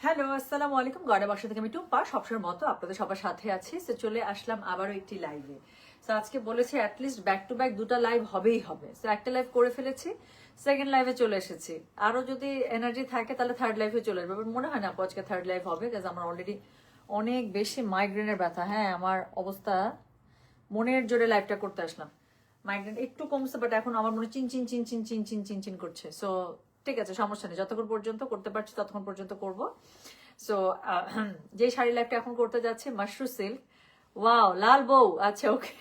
Hello, আসসালামু আলাইকুম। গড়া বাসা থেকে আমি টুম্পা, সবসময়ের মতো আপনাদের সবার সাথে আছি। তো চলে আসলাম আবারও একটি লাইভে। তো আজকে বলেছি অ্যাটলিস্ট ব্যাক টু ব্যাক দুটা লাইভ হবেই হবে। তো একটা লাইভ করে ফেলেছি, সেকেন্ড লাইভে চলে এসেছি। আরো যদি এনার্জি থাকে তাহলে থার্ড লাইভে চলে আসবে। মনে হয় না আপু আজকে থার্ড লাইভ হবে, কারণ আমার অলরেডি অনেক বেশি মাইগ্রেনের ব্যথা। হ্যাঁ, আমার অবস্থা মনের জোরে লাইভটা করতে আসলাম। মাইগ্রেন একটু কমছে, বাট এখন আমার মনে চিন চিন চিন চিন চিন চিন চিন চিন করছে। সো ঠিক আছে, সমস্যা নেই, যতক্ষণ পর্যন্ত করতে পারছি ততক্ষণ পর্যন্ত করব। সো যে শাড়ি লাইভটা এখন করতে যাচ্ছে মাশরু সিল্ক। ওয়াও, লাল বউ, আচ্ছা ওকে।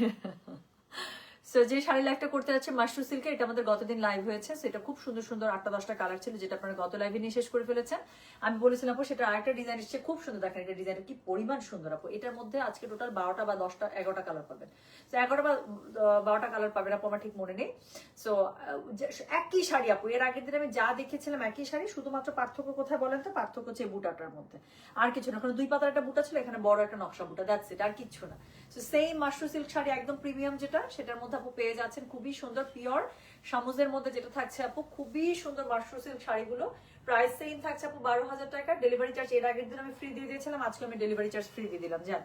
সো যে শাড়ি লাইভটা করতে যাচ্ছে মাশরু সিল্কের, এটা আমাদের গতদিন লাইভ হয়েছে। সেটা খুব সুন্দর সুন্দর 8টা-10টা কালার ছিল, যেটা আপনারা গত লাইভে নিয়ে শেষ করে ফেলেছেন। আমি বলেছিলাম আপু সেটা আরেকটা ডিজাইন এসেছে, খুব সুন্দর। দেখেন এটা ডিজাইনটা কি পরিমাণ সুন্দর আপু। এটার মধ্যে আজকে টোটাল 12টা বা 10টা 11টা কালার পাবেন। তো 11টা বা 12টা কালার পাবেন আপু, আমার ঠিক মনে নেই। সো একই শাড়ি আপু, এর আগের দিন আমি যা দেখেছিলাম একই শাড়ি, শুধুমাত্র পার্থক্য কোথায় বলেন তো? পার্থক্য হচ্ছে বুটাটার মধ্যে, আর কিছু না। ওখানে 2 পাতার একটা বুটা ছিল, এখানে বড় একটা নকশা বুটা, দ্যাটস ইট, আর কিচ্ছু না। So same Mashru silk sari একদম প্রিমিয়াম যেটা, সেটার মধ্যে আপু পেয়ে যাচ্ছেন খুবই সুন্দর পিওর সামুজের মধ্যে যেটা থাকছে আপু, খুবই সুন্দর মাশরু সিল্ক শাড়িগুলো। প্রাইস সেম থাকছে আপু 12,000 টাকা। ডেলিভারি চার্জ এর আগের দিন আমি ফ্রি দিয়ে দিয়েছিলাম, আজকে আমি ডেলিভারি চার্জ ফ্রি দিয়ে দিলাম, জান।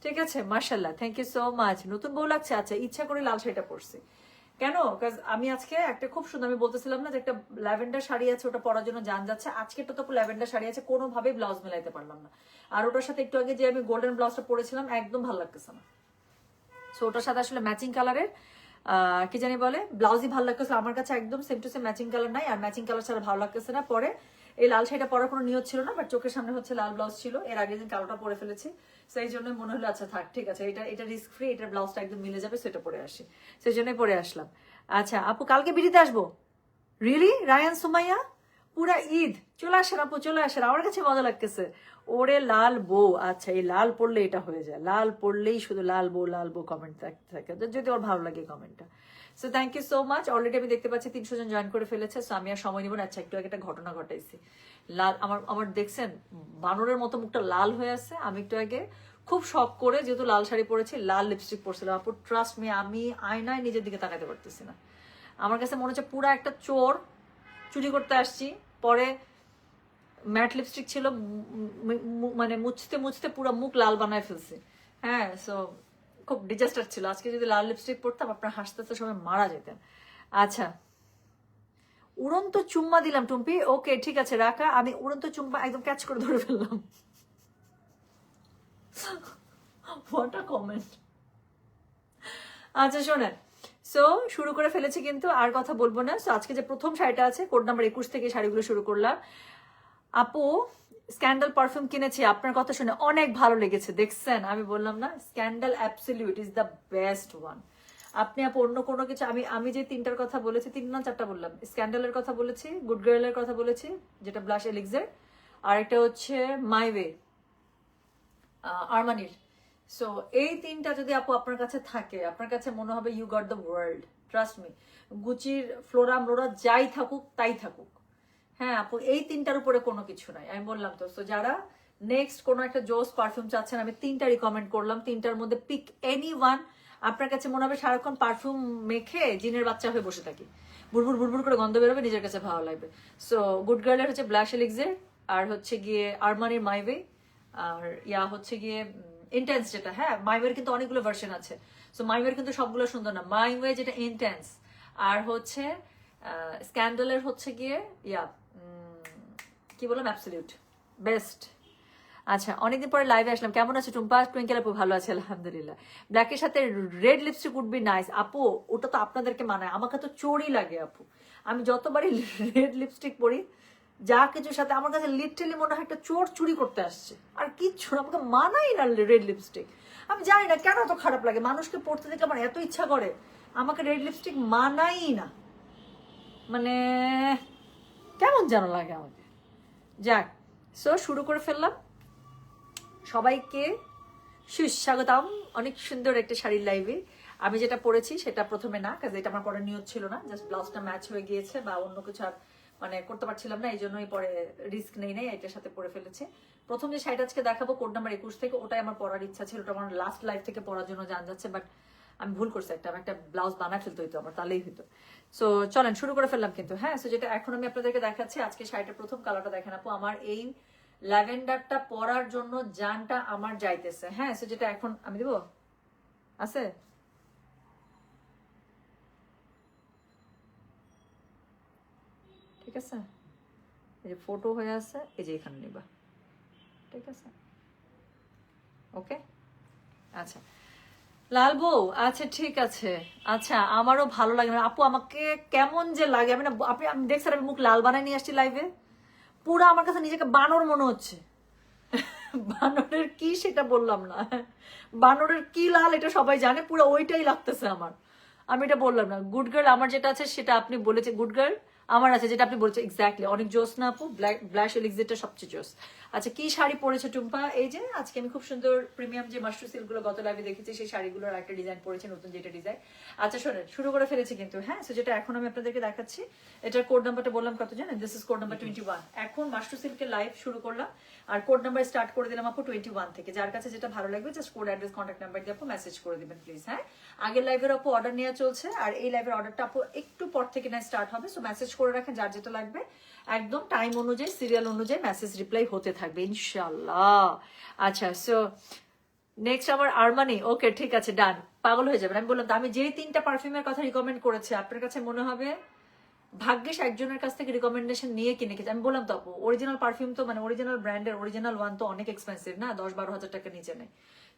ঠিক আছে, মাশাআল্লাহ, থ্যাংক ইউ সো মাচ। নতুন বউ লাগছে? আচ্ছা, ইচ্ছা করে লাল শাড়িটা পরছি কেন? কাজ আমি আজকে একটা খুব সুন্দর, আমি বলতেছিলাম না যে একটা ল্যাভেন্ডার শাড়ি আছে, ওটা পরার জন্য জান যাচ্ছে। আজকে তো ল্যাভেন্ডার শাড়ি আছে, কোনোভাবেই ব্লাউজ মেলাইতে পারলাম না। আর ওটার সাথে একটু আগে যে আমি গোল্ডেন ব্লাউজটা পরেছিলাম, একদম ভালো লাগতেছে না। সো ওটার সাথে আসলে ম্যাচিং কালারের কি জানি বলে ব্লাউজই ভালো লাগতেছে আমার কাছে, একদম same to same matching colour নাই, আর ম্যাচিং কালার ছাড়া ভালো লাগতেছে না। পরে এই লাল শাড়িটা পরার কোনো নিয়ত ছিল না, বাট চোখের সামনে হচ্ছে লাল ব্লাউজ ছিল, এর আগে দিন কালোটা পরে ফেলেছি। সেই জন্য মনে হলো আচ্ছা থাক, ঠিক আছে, এটা রিস্ক ফ্রি, এটার ব্লাউজটা একদম মিলে যাবে, সেটা পরে আসি, সেই জন্যই পরে আসলাম। আচ্ছা আপু, কালকে বিড়িতে আসবো? রিয়েলি? রায়ান, সুমাইয়া, পুরা ঈদ চলে আসেন আপু, চলে আসেন, আমার কাছে মজা লাগতেছে। ওরে লাল বউ, আচ্ছা এই লাল পড়লে এটা হয়ে যায়, লাল পড়লেই শুধু লাল বউ কমেন্ট থাকতে থাকে, যদি ওর ভালো লাগে কমেন্টটা। So thank you so much. Already আমি দেখতে পাচ্ছি 300 জন জয়েন করে ফেলেছে। সো আমি আর সময় নিব না। আচ্ছা, একটু আগে একটা ঘটনা ঘটাইছি। লাল আমার আমার দেখছেন বানরের মতো মুখটা লাল হয়ে আছে। আমি একটু আগে খুব শখ করে, যেহেতু লাল শাড়ি পরেছি, লাল লিপস্টিক পরছিলাম আপু। ট্রাস্ট মি, আমি আয়নায় নিজের দিকে তাকাতে পারতেছি না। আমার কাছে মনে হচ্ছে পুরা একটা চোর, চুরি করতে আসছি। পরে ম্যাট লিপস্টিক ছিল, মানে মুছতে মুছতে পুরো মুখ লাল বানায় ফেলছে। হ্যাঁ, সো খুব ডিজাস্টার ছিল। আজকে যদি লাল লিপস্টিক পরতাম, আপনার হাসতে হাসতে সবাই মারা যেতেন। আচ্ছা, উড়ন্ত চুম্মা দিলাম টুম্পি। ওকে, ঠিক আছে, রাখা। আমি উড়ন্ত চুম্মা একদম ক্যাচ করে ধরে ফেললাম। What a comment. আচ্ছা শোনেন, সো শুরু করে ফেলেছি কিন্তু আর কথা বলবো না। সো আজকে যে প্রথম শাড়িটা আছে, কোড নাম্বার 21 থেকে শাড়িগুলো শুরু করলাম। আপু স্ক্যান্ডাল পারফিউম কিনেছি, আপনার কথা শুনে অনেক ভালো লেগেছে। দেখছেন, আমি বললাম না, scandal absolute is the best one. আপনি আপু অন্য কোনো কিছু, আমি আমি যে 3টার কথা বলেছি, 3 না 4টা বললাম, স্ক্যান্ডালের কথা বলেছি, গুড গার্লের কথা বলেছি যেটা ব্লাশ এলিক্সার, আর একটা হচ্ছে মাই ওয়ে আরমানির। সো এই 3টা যদি আপু আপনার কাছে থাকে, আপনার কাছে মনে হবে you got the world. Trust me, গুচির ফ্লোরা মলোরা যাই থাকুক তাই থাকুক, হ্যাঁ আপু এই 3টার উপরে কোনো কিছু নাই, আমি বললাম তো। সো যারা নেক্সট কোনো একটা জোস পারফিউম চাচ্ছেন, আমি 3টা রিকমেন্ড করলাম। 3টার মধ্যে পিক এনি ওয়ান। আপনার কাছে মনে হবে সারাক্ষণ পারফিউম মেখে জিনের বাচ্চা হয়ে বসে থাকি, বুড়বুড় বুড়বুড় করে গন্ধ বেরোবে, নিজের কাছে ভালো লাগবে। সো গুড গার্লের হচ্ছে ব্লাশ এলিক্সার, আর হচ্ছে গিয়ে আরমানির মাই ওয়ে, আর ইয়া হচ্ছে গিয়ে ইন্টেন্স যেটা। হ্যাঁ, মাইওয়ের কিন্তু অনেকগুলো ভার্সন আছে। সো মাইওয়ের কিন্তু সবগুলো সুন্দর না, মাইওয়ে যেটা ইন্টেন্স, আর হচ্ছে স্ক্যান্ডালের হচ্ছে গিয়ে ইয়া কি বললাম, অ্যাবসলিউট বেস্ট। আচ্ছা, অনেকদিন পরে লাইভে আসলাম। কেমন আছে টুম্পা? টুইঙ্কেল আপু ভালো আছে আলহামদুলিল্লাহ। ব্ল্যাকের সাথে red lipstick would be nice. আপু ওটা তো আপনাদেরকে মানায়, আমাকে তো চোরই লাগে আপু। আমি যতবারই রেড লিপস্টিক পরি, যা কিছুর সাথে আমার কাছে লিটারালি মনে হয় একটা চোর চুরি করতে আসছে, আর কিচ্ছু না, আমাকে মানাই না রেড লিপস্টিক। আমি জানি না কেন এত খারাপ লাগে, মানুষকে পড়তে দেখে আমার এত ইচ্ছা করে, আমাকে রেড লিপস্টিক মানাই না, মানে কেমন যেন লাগে আমাকে। যাক, সো শুরু করে ফেললাম। সবাইকে সুস্বাগতম অনেক সুন্দর একটা শাড়ির লাইভে। আমি যেটা পরেছি সেটা প্রথমে না, কাজ এটা আমার পরে নিয়ত ছিল না, জাস্ট ব্লাউজটা ম্যাচ হয়ে গিয়েছে বা অন্য কিছু আর মানে করতে পারছিলাম না, এই জন্যই পরে রিস্ক নেই এটার সাথে পরে ফেলেছে। প্রথম যে শাড়িটা আজকে দেখাবো কোড নাম্বার 21 থেকে, ওটাই আমার পরার ইচ্ছা ছিল, ওটা আমার লাস্ট লাইফ থেকে পরার জন্য জান যাচ্ছে, বাট আমি ভুল করছি, একটা ব্লাউজ বানায় ফেলতে হইতো আমার, তাহলেই হইতো। সো চলেন শুরু করে ফেললাম কিন্তু। হ্যাঁ, সো যেটা এখন আমি আপনাদেরকে দেখাচ্ছি, আজকে শাড়িটার প্রথম কালারটা দেখেন আপু। আমার এই ল্যাভেন্ডারটা পরার জন্য জানটা আমার যাইতেছে। হ্যাঁ, সো যেটা এখন আমি দেবো আছে, ঠিক আছে, এই যে ফটো হয়ে আছে, এই যে এখানে নিবা, ঠিক আছে, ওকে। আচ্ছা লাল বউ, আচ্ছা ঠিক আছে। আচ্ছা আমারও ভালো লাগে না আপু, আমাকে কেমন যে লাগে, আমি না, আমি দেখছেন আমি মুখ লাল বানায় নিয়ে আসছি লাইভে, পুরো আমার কাছে নিজেকে বানর মনে হচ্ছে। বানরের কি সেটা বললাম না, বানরের কি লাল এটা সবাই জানে, পুরো ওইটাই লাগতেছে আমার। আমি এটা বললাম না। গুড গার্ল আমার যেটা আছে সেটা আপনি বলেছেন, গুড গার্ল আমার আছে যেটা আপনি বলেছেন, এক্স্যাক্টলি অনেক জোস না আপু, ব্ল্যাশ এলিক্সিটটা সবচেয়ে জোস। আচ্ছা কি শাড়ি পরেছে টুম্পা? এই যে আজকে আমি খুব সুন্দর প্রিমিয়াম যে মাশরু সিল্ক গুলো গত লাইভে দেখেছি, সেই শাড়িগুলোর একটা ডিজাইন পরেছে, নতুন যেটা ডিজাইন। আচ্ছা শোনেন, শুরু করে ফেলেছি কিন্তু, হ্যাঁ, সো যেটা এখন আমি আপনাদেরকে দেখাচ্ছি, এটার কোড নাম্বারটা বললাম কত জানেন? This is code number 21। এখন মাশরু সিল্কের লাইভ শুরু করলাম, আর কোড নাম্বার স্টার্ট করে দিলাম আপু 21 থেকে। যার কাছে যেটা ভালো লাগবে just code address contact number দিয়ে আপু মেসেজ করে দিবেন প্লিজ। হ্যাঁ, আগের লাইভের আপু অর্ডার নেওয়া চলছে, আর এই লাইভের অর্ডারটা আপু একটু পর থেকে না স্টার্ট হবে, সো মেসেজ করে রাখেন যার যেটা লাগবে, একদম টাইম অনুযায়ী সিরিয়াল অনুযায়ী মেসেজ রিপ্লাই হতে থাকবে ইনশাআল্লাহ। আচ্ছা সো নেক্সট আমার আরমানি, ওকে ঠিক আছে ডান। পাগল হয়ে যাবেন, আমি বললাম তো, আমি যে 3টা পারফিউমের কথা রিকমেন্ড করেছি আপনার কাছে মনে হবে ভাগ্যিস একজনের কাছ থেকে রিকমেন্ডেশন নিয়ে কিনে খেয়েছি। আমি বললাম তো আপু, অরিজিনাল পারফিউম তো মানে অরিজিনাল ব্র্যান্ডের অরিজিনাল ওয়ান তো অনেক এক্সপেন্সিভ না, 10-12 হাজার টাকা নিচে নেই।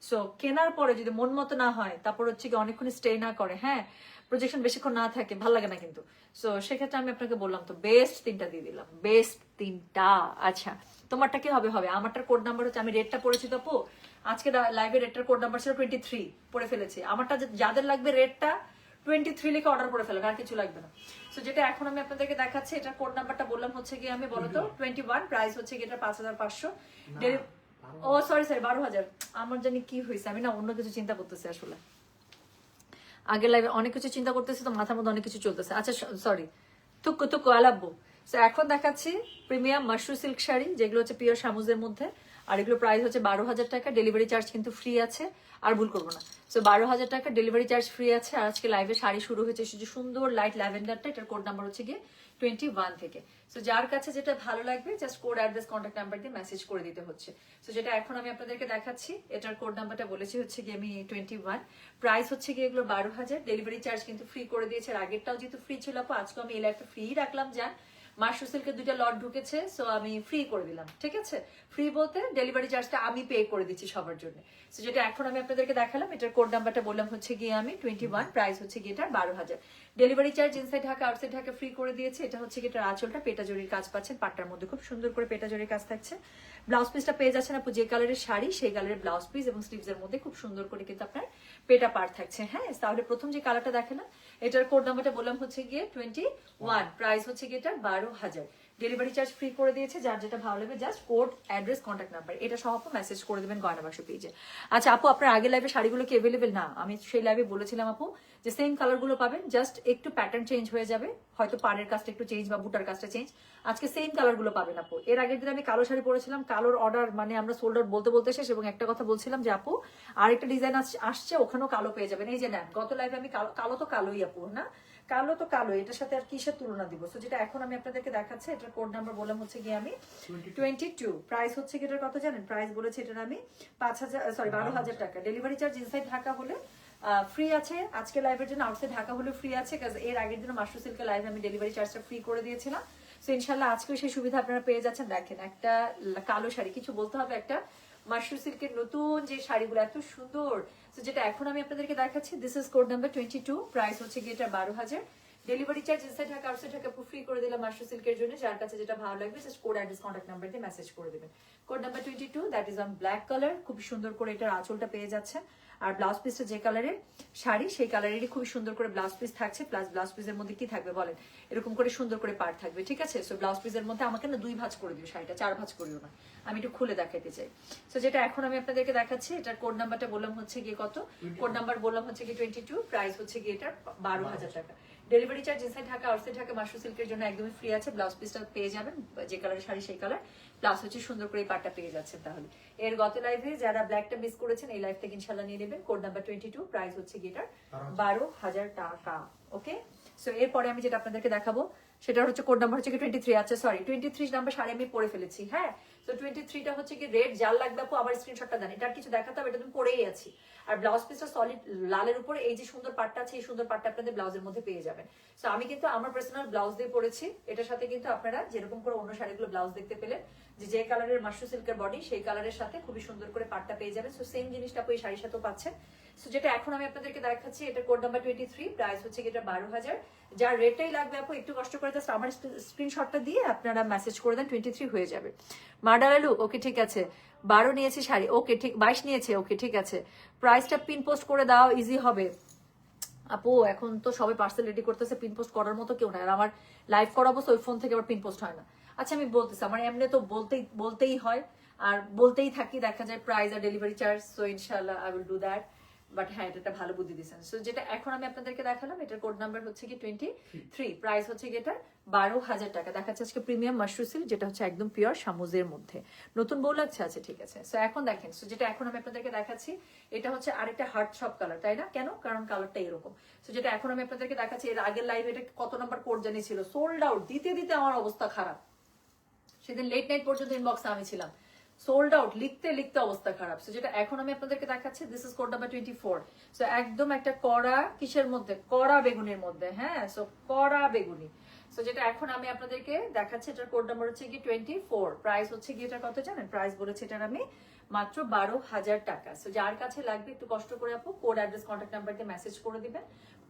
সো কেনার পরে যদি মন মতো না হয়, তারপর হচ্ছে কি অনেকক্ষণ স্টে না করে, হ্যাঁ প্রজেকশন বেশিক্ষণ না থাকে, ভালো লাগে না কিন্তু। সো সেক্ষেত্রে আমি আপনাকে বললাম তো বেস্ট 3টা দিয়ে দিলাম, বেস্ট 3টা। আচ্ছা তোমারটা কি হবে? হবে। আমারটার কোড নাম্বার হচ্ছে, আমি রেটটা পড়েছি তো আপু, আজকে লাইভে রেটটার কোড নাম্বার ছিল 23, পড়ে ফেলেছি। আমারটা যাদের লাগবে রেটটা 23 লিখে অর্ডার করে ফেলেন, আর কিছু লাগবে না। সো যেটা এখন আমি আপনাদেরকে দেখাচ্ছি, এটা কোড নাম্বারটা বললাম হচ্ছে কি, আমি বলতো 21, প্রাইস হচ্ছে কি এটা 5500। ও সরি 12,000। আমার জানি কি হয়েছে, আমি না অন্য কিছু চিন্তা করতেছি আসলে, আগের লাইভে অনেক কিছু চিন্তা করতেছি তো মাথার মধ্যে অনেক কিছু চলতেছে। আচ্ছা সরি, তুক্কু তুক্কু আলাব্বু। সো এখন দেখাচ্ছি প্রিমিয়াম মাশরু সিল্ক শাড়ি, যেগুলো হচ্ছে পিওর শামুজের মধ্যে, আর এগুলো প্রাইস হচ্ছে 12,000 টাকা, ডেলিভারি চার্জ কিন্তু ফ্রি আছে, আর ভুল করবো না। সো 12,000 টাকা ডেলিভারি চার্জ ফ্রি আছে। আর আজকে লাইভে শাড়ি শুরু হয়েছে শুধু সুন্দর লাইট ল্যাভেন্ডারটা, এটার কোড নাম্বার হচ্ছে গিয়ে 21 থেকে। সো যার কাছে যেটা ভালো লাগবে just code address contact number দিয়ে মেসেজ করে দিতে হচ্ছে। সো যেটা এখন আমি আপনাদেরকে দেখাচ্ছি, এটার কোড নাম্বারটা বলেছি হচ্ছে গিয়ে আমি 21, প্রাইস হচ্ছে গিয়ে এগুলো 12,000, ডেলিভারি চার্জ কিন্তু ফ্রি করে দিয়েছে। আর আগেরটাও যেহেতু ফ্রি ছিল আপু, আজকে আমি এই লাইভটা ফ্রি রাখলাম, যান মাশরু সিল্কের 2টা লট ঢুকেছে, সো আমি ফ্রি করে দিলাম, ঠিক আছে। ফ্রি বলতে ডেলিভারি চার্জটা আমি পে করে দিচ্ছি সবার জন্য। সো যেটা এখন আমি আপনাদেরকে দেখালাম, এটার কোড নাম্বারটা বললাম হচ্ছে গিয়ে আমি 21, প্রাইস হচ্ছে গিয়ে এটার 12,000, delivery charge inside Dhaka outside Dhaka free করে দিয়েছে। এটা হচ্ছে গিয়ে এটার আঁচলটা পেটা জরির কাজ পাচ্ছেন, পাটটার মধ্যে খুব সুন্দর করে পেটা জরির কাজ থাকছে। ব্লাউজ পিসটা পেয়ে যাচ্ছেন আপু, যে কালারের শাড়ি সেই কালারের ব্লাউজ পিস, এবং স্লিভস এর মধ্যে খুব সুন্দর করে কিন্তু আপনার পেটা পার থাকছে। হ্যাঁ, তাহলে প্রথম যে কালারটা দেখালাম, এটার কোড নাম্বারটা বললাম হচ্ছে গিয়ে 21, প্রাইস হচ্ছে গিয়ে এটার 12,000, ডেলিভারি চার্জ ফ্রি করে দিয়েছে। যার যেটা ভালো লাগবে just code address contact number এটা সহ আপু মেসেজ করে দেবেন গয়না বাক্স পেজে। আচ্ছা আপু, আপনার আগের লাইভে শাড়িগুলো কি অ্যাভেলেবেল? না, আমি সেই লাইভে বলেছিলাম আপু যে সেম কালার গুলো পাবেন, জাস্ট একটু প্যাটার্ন চেঞ্জ হয়ে যাবে, হয়তো পাড়ের কাজটা একটু চেঞ্জ বা বুটার কাজটা চেঞ্জ। আজকে সেম কালার গুলো পাবেন আপু। এর আগের দিন আমি কালো শাড়ি পরেছিলাম, কালোর অর্ডার মানে আমরা সোল্ড আউট বলতে বলতে শেষ, এবং একটা কথা বলছিলাম যে আপু আরেকটা ডিজাইন আসছে, ওখানেও কালো পেয়ে যাবেন। এই যে নেন, গত লাইভে আমি কালো তো কালোই আপু, না কালো তো কালো, এটার সাথে আর কিসের তুলনা দিব? সো যেটা এখন আমি আপনাদেরকে দেখাচ্ছি, এটার কোড নাম্বার বললাম হচ্ছে গিয়ে আমি 22, প্রাইস হচ্ছে কি এটার কত জানেন? প্রাইস বলেছে এটার আমি 12,000 টাকা, ডেলিভারি চার্জ ইনসাইড ঢাকা হলে ফ্রি আছে। আজকে লাইভের জন্য আউটসাইড ঢাকা হলে ফ্রি আছে, কারণ এর আগের দিন মাশরু সিল্কের লাইভে আমি ডেলিভারি চার্জটা ফ্রি করে দিয়েছিলাম। সো ইনশাল্লাহ আজকেও সেই সুবিধা আপনারা পেয়ে যাচ্ছেন। দেখেন একটা কালো শাড়ি, কিছু বলতে হবে, একটা মাশরু সিল্কের নতুন যে শাড়িগুলো এত সুন্দর। তো যেটা এখন আমি আপনাদেরকে দেখাচ্ছি, this is code number 22, price হচ্ছে গিয়ে এটা 12,000, delivery charge inside Dhaka outside Dhaka free করে দিলাম মাশরু সিল্কের জন্য। যার কাছে যেটা ভালো লাগবে just code address contact number দিয়ে মেসেজ করে দেবেন। Code number 22, that is on black colour, খুব সুন্দর করে এটার আঁচলটা পেয়ে যাচ্ছে। আর ব্লাউজ পিসটা যে কালারের শাড়ি সেই কালারেরই খুবই সুন্দর করে ব্লাউজ পিস থাকছে, প্লাস ব্লাউজ পিসের মধ্যে কি থাকবে বলেন, এরকম করে সুন্দর করে পার থাকবে, ঠিক আছে। সো ব্লাউজ পিসের মধ্যে আমাকে না 2 ভাঁজ করে দিও শাড়িটা, 4 ভাঁজ করিও না, আমি একটু খুলে দেখাইতে চাই। সো যেটা এখন আমি আপনাদেরকে দেখাচ্ছি, এটার কোড নাম্বারটা বললাম হচ্ছে গিয়ে কত, কোড নাম্বার বললাম হচ্ছে গিয়ে 22, প্রাইস হচ্ছে গিয়ে এটার 12,000 টাকা, delivery charge inside Dhaka outside Dhaka Mashru সিল্কের জন্য একদমই ফ্রি আছে। ব্লাউজ পিসটা পেয়ে যাবেন যে কালারের শাড়ি সেই কালার, প্লাস হচ্ছে সুন্দর করে এই পাটটা পেয়ে যাচ্ছেন। তাহলে এর গত লাইভে যারা ব্ল্যাকটা মিস করেছেন, এই লাইভ থেকে ইনশাল্লাহ নিয়ে নেবেন। কোড নাম্বার 22, প্রাইস হচ্ছে গিয়ে এটার 12,000 টাকা। ওকে, সো এরপরে আমি যেটা আপনাদেরকে দেখাবো সেটা হচ্ছে কোড নাম্বার হচ্ছে 23। আচ্ছা সরি, 23 নাম্বার শাড়ি আমি পরে ফেলেছি। হ্যাঁ, তো 23টা হচ্ছে কি রেড, যার লাগবে আপু আমার স্ক্রিনশটটা দেন, এটা আর কিছু দেখাতে হবে, এটা তুমি পরেই আছি। আর ব্লাউজ পিসটা সলিড লালের উপরে এই যে সুন্দর পাটটা আছে, এই সুন্দর পাটটা আপনাদের ব্লাউজের মধ্যে পেয়ে যাবেন। সো আমি কিন্তু আমার পার্সোনাল ব্লাউজ দিয়ে পরেছি, এটার সাথে কিন্তু আপনারা যেরকম করে অন্য শাড়িগুলো ব্লাউজ দেখতে পেলেন যে কালারের মাশরু সিল্কের বডি, সেই কালারের সাথে খুবই সুন্দর করে পাটটা পেয়ে যাবেন। সো সেম জিনিসটা আপু এই শাড়ির সাথেও পাচ্ছেন। সো যেটা এখন আমি আপনাদেরকে দেখাচ্ছি, এটা কোড নাম্বার 23, প্রাইস হচ্ছে এটা 12,000। যার রেটটাই লাগবে আপু একটু কষ্ট করে জাস্ট আমার স্ক্রিনশটটা দিয়ে আপনারা মেসেজ করে দেন, 23 হয়ে যাবে। মার্ডার লুক, ওকে ঠিক আছে। 12 নিয়েছি শাড়ি, ওকে ঠিক, 22 নিয়েছে, ওকে ঠিক আছে। প্রাইসটা পিন পোস্ট করে দাও, ইজি হবে আপু। এখন তো সবাই পার্সেল রেডি করতেছে, পিন পোস্ট করার মতো কেউ নাই। আর আমার লাইভ করাবো ওই ফোন থেকে আবার পিন পোস্ট হয় না। আচ্ছা আমি বলতেছি, আমার এমনি তো বলতেই হয় আর বলতেই থাকি, দেখা যায় প্রাইস আর ডেলিভারি চার্জ। সো ইনশাআল্লাহ I will do that. But হ্যাঁ, এটা একটা ভালো বুদ্ধি দিচ্ছেন। সো যেটা এখন আমি আপনাদেরকে দেখালাম, এটার কোড নাম্বার হচ্ছে কি 23, প্রাইস হচ্ছে কি এটা 12,000 টাকা। দেখাচ্ছে আজকে প্রিমিয়াম মাশরু সিল্ক, যেটা হচ্ছে একদম পিওর সামুজের মধ্যে। নতুন বউ লাগছে, আছে ঠিক আছে। সো এখন দেখেন, সো যেটা এখন আমি আপনাদেরকে দেখাচ্ছি, এটা হচ্ছে আরেকটা হার্ট শপ কালার, তাই না? কেন? কারণ কালারটা এরকম। সো যেটা এখন আমি আপনাদেরকে দেখাচ্ছি, এর আগের লাইভে এটা কত নাম্বার কোড জানিয়েছিল, সোল্ড আউট দিতে দিতে আমার অবস্থা খারাপ। সেদিন লেট নাইট পর্যন্ত ইনবক্সে আমি ছিলাম, সোল্ড আউট লিখতে লিখতে অবস্থা খারাপ। সো যেটা এখন আমি আপনাদেরকে দেখাচ্ছি, this is code number 24। So একদম একটা কড়া কিসের মধ্যে, কড়া বেগুনের মধ্যে, হ্যাঁ। সো কড়া বেগুনি। সো যেটা এখন আমি আপনাদেরকে দেখাচ্ছি, এটার কোড নাম্বার হচ্ছে কি 24, প্রাইস হচ্ছে কি এটা কত জানেন? প্রাইস বলেছে এটার আমি মাত্র 12,000 টাকা। সো যার কাছে লাগবে একটু কষ্ট করে আপু কোড, অ্যাড্রেস, কন্ট্যাক্ট নাম্বার দিয়ে মেসেজ করে দিবেন।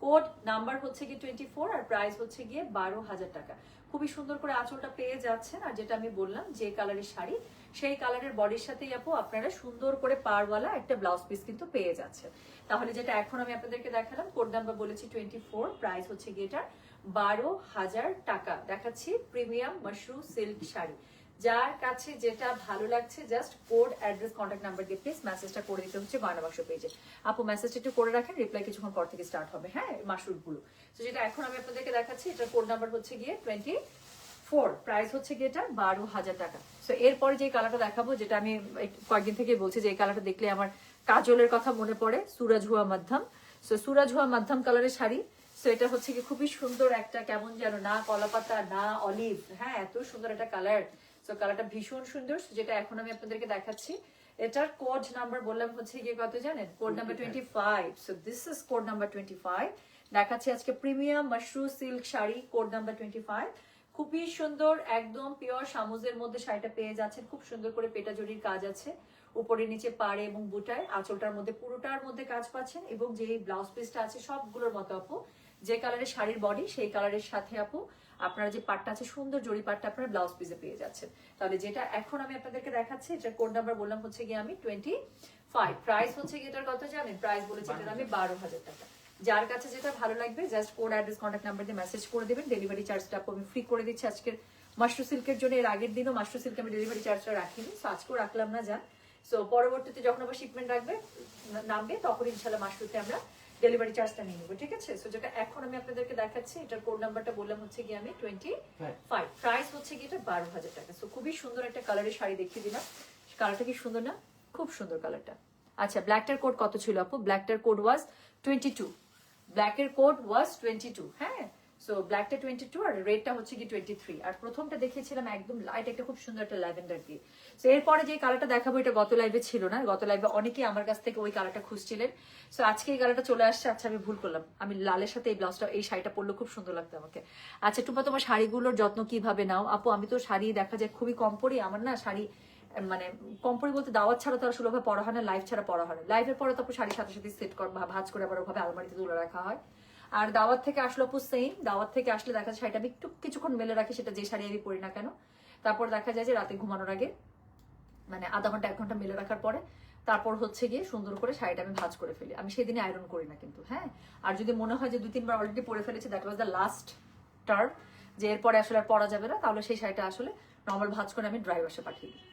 কোড নাম্বার হচ্ছে কি 24 আর প্রাইস হচ্ছে গিয়ে 12,000 টাকা। খুবই সুন্দর করে আঁচলটা পেয়ে যাচ্ছেন। আর যেটা আমি বললাম, যে কালারের শাড়ি সেই কালারের বডির সাথেই আপু আপনারা সুন্দর করে পাড়ওয়ালা একটা ব্লাউজ পিস কিন্তু পেয়ে যাচ্ছে। তাহলে যেটা এখন আমি আপনাদেরকে দেখালাম, কোড নাম্বার বলেছি 24, প্রাইস হচ্ছে গিয়ে এটা 12,000 টাকা। দেখাচ্ছি প্রিমিয়াম মাশরু সিল্ক শাড়ি। যার কাছে যেটা ভালো লাগছে just code, address, contact number দিয়ে প্লিজ মেসেজটা করে দিতে হচ্ছে গয়না বাক্স পেজে। আপু মেসেজটা একটু করে রাখেন, রিপ্লাই কিছুক্ষণ পর থেকে স্টার্ট হবে, হ্যাঁ, মাশরুরগুলো। তো যেটা এখন আমি আপনাদেরকে দেখাচ্ছি, এটার কোড নাম্বার হচ্ছে গিয়ে 24, প্রাইস হচ্ছে গিয়ে এটা 12,000 টাকা। সো এরপরে যে কালারটা দেখাবো, যেটা আমি কয়েকদিন থেকে বলছি যে এই কালারটা দেখলে আমার কাজলের কথা মনে পড়ে, সুরাজ হুয়া মাধ্যম। সো সুরাজ হুয়া মাধ্যম কালারের শাড়ি। সো এটা হচ্ছে কি খুবই সুন্দর একটা, কেমন যেন না কলাপাতা না অলিভ, হ্যাঁ, এত সুন্দর একটা কালার। সো কালারটা ভীষণ সুন্দর। যেটা এখন আমি আপনাদেরকে দেখাচ্ছি, এটার কোড নাম্বার বললাম হচ্ছে গিয়ে কত জানেন? Code number 25। So this is code number 25। দেখাচ্ছি আজকে premium Mashru silk sari, code number 25। খুবই সুন্দর, একদম পিওর সামুজের মধ্যে শাড়িটা পেয়ে যাচ্ছেন। খুব সুন্দর করে পেটা জড়ির কাজ আছে, উপরে নিচে পাড়ে এবং বুটায়, আঁচলটার মধ্যে পুরোটার মধ্যে কাজ পাচ্ছেন। এবং যে ব্লাউজ পিসটা আছে সবগুলোর মতো আপু যে কালারের শাড়ির বডি, সেই কালারের সাথে আপু আপনারা যে পাটটা আছে সুন্দর জড়ি পাটটা আপনারা ব্লাউজ পিসে পেয়ে যাচ্ছেন। তাহলে যেটা এখন আমি আপনাদেরকে দেখাচ্ছি, এটার কোড নাম্বার বললাম হচ্ছে গিয়ে আমি 25, প্রাইস হচ্ছে গিয়ে এটার কত জানেন? প্রাইস বলেছি এটার আমি 12,000 টাকা। যার কাছে যেটা ভালো লাগবে just code, address, contact number দিয়ে মেসেজ করে দেবেন। ডেলিভারি চার্জটা আমি ফ্রি করে দিচ্ছি আজকের মাশরু সিল্কের জন্য। এর আগের দিনও মাশরু সিল্কে আমি ডেলিভারি চার্জটা রাখিনি, সো আজকেও রাখলাম না, যান। সো পরবর্তীতে যখন আবার শিপমেন্ট নামবে তখন ইনশাল্লাহ মাশরুতে আমরা ডেলিভারি চার্জটা নিয়ে নেবো, ঠিক আছে? সো যেটা এখন আমি আপনাদেরকে দেখাচ্ছি, এটার কোড নাম্বারটা বললাম হচ্ছে গিয়ে আমি 25, প্রাইস হচ্ছে গিয়ে এটা 12,000 টাকা। সো খুবই সুন্দর একটা কালারের শাড়ি দেখিয়ে দিলাম। কালারটা কি সুন্দর না? খুব সুন্দর কালারটা। আচ্ছা, ব্ল্যাকটার কোড কত ছিল আপু? ব্ল্যাকটার কোড ওয়াজ 22, ব্ল্যাকের কোড ওয়াজ 22, হ্যাঁ। সো ব্ল্যাকটা 22 আর রেডটা হচ্ছে কি 23। আর প্রথমটা দেখিয়েছিলাম একদম লাইট একটা খুব সুন্দর একটা ল্যাভেন্ডার দিয়ে। সো এরপরে যে কালারটা দেখাবো, এটা গত লাইভে ছিল না, গত লাইভে অনেকেই আমার কাছ থেকে ওই কালারটা খুঁজছিলেন। সো আজকে এই কালারটা চলে আসছে। আচ্ছা আমি ভুল করলাম, আমি লালের সাথে এই ব্লাউজটা, এই শাড়িটা পরলে খুব সুন্দর লাগতো আমাকে। আচ্ছা টুপা, তোমার শাড়িগুলোর যত্ন কিভাবে নাও? আপু আমি তো শাড়ি দেখা যায় খুবই কম পরি, আমার না শাড়ি মানে কম পরি বলতে দাওয়াত ছাড়া তো আসলে ওভাবে পরা হয় না, লাইভ ছাড়া পরা হয় না। লাইভের পরে তো শাড়ির সাথে সাথে সেট কর ভাঁজ করে আবার ওভাবে আলমারিতে তুলে রাখা হয়। আর দাওয়াত থেকে আসলে আপু সেম, দাওয়াত থেকে আসলে দেখা যায় শাড়িটা আমি একটু কিছুক্ষণ মেলে রাখি, সেটা যে শাড়ি আমি পরি না কেন। তারপর দেখা যায় যে রাতে ঘুমানোর আগে মানে আধা ঘন্টা 1 ঘন্টা মেলে রাখার পরে তারপর হচ্ছে গিয়ে সুন্দর করে শাড়িটা আমি ভাঁজ করে ফেলি। আমি সেদিনে আয়রন করি না কিন্তু, হ্যাঁ। আর যদি মনে হয় যে 2-3 বার অলরেডি পরে ফেলেছি, that was the last term, যে এরপরে আসলে আর পরা যাবে না, তাহলে সেই শাড়িটা আসলে নর্মাল ভাঁজ করে আমি ড্রাই ওয়াশে পাঠিয়ে দিই।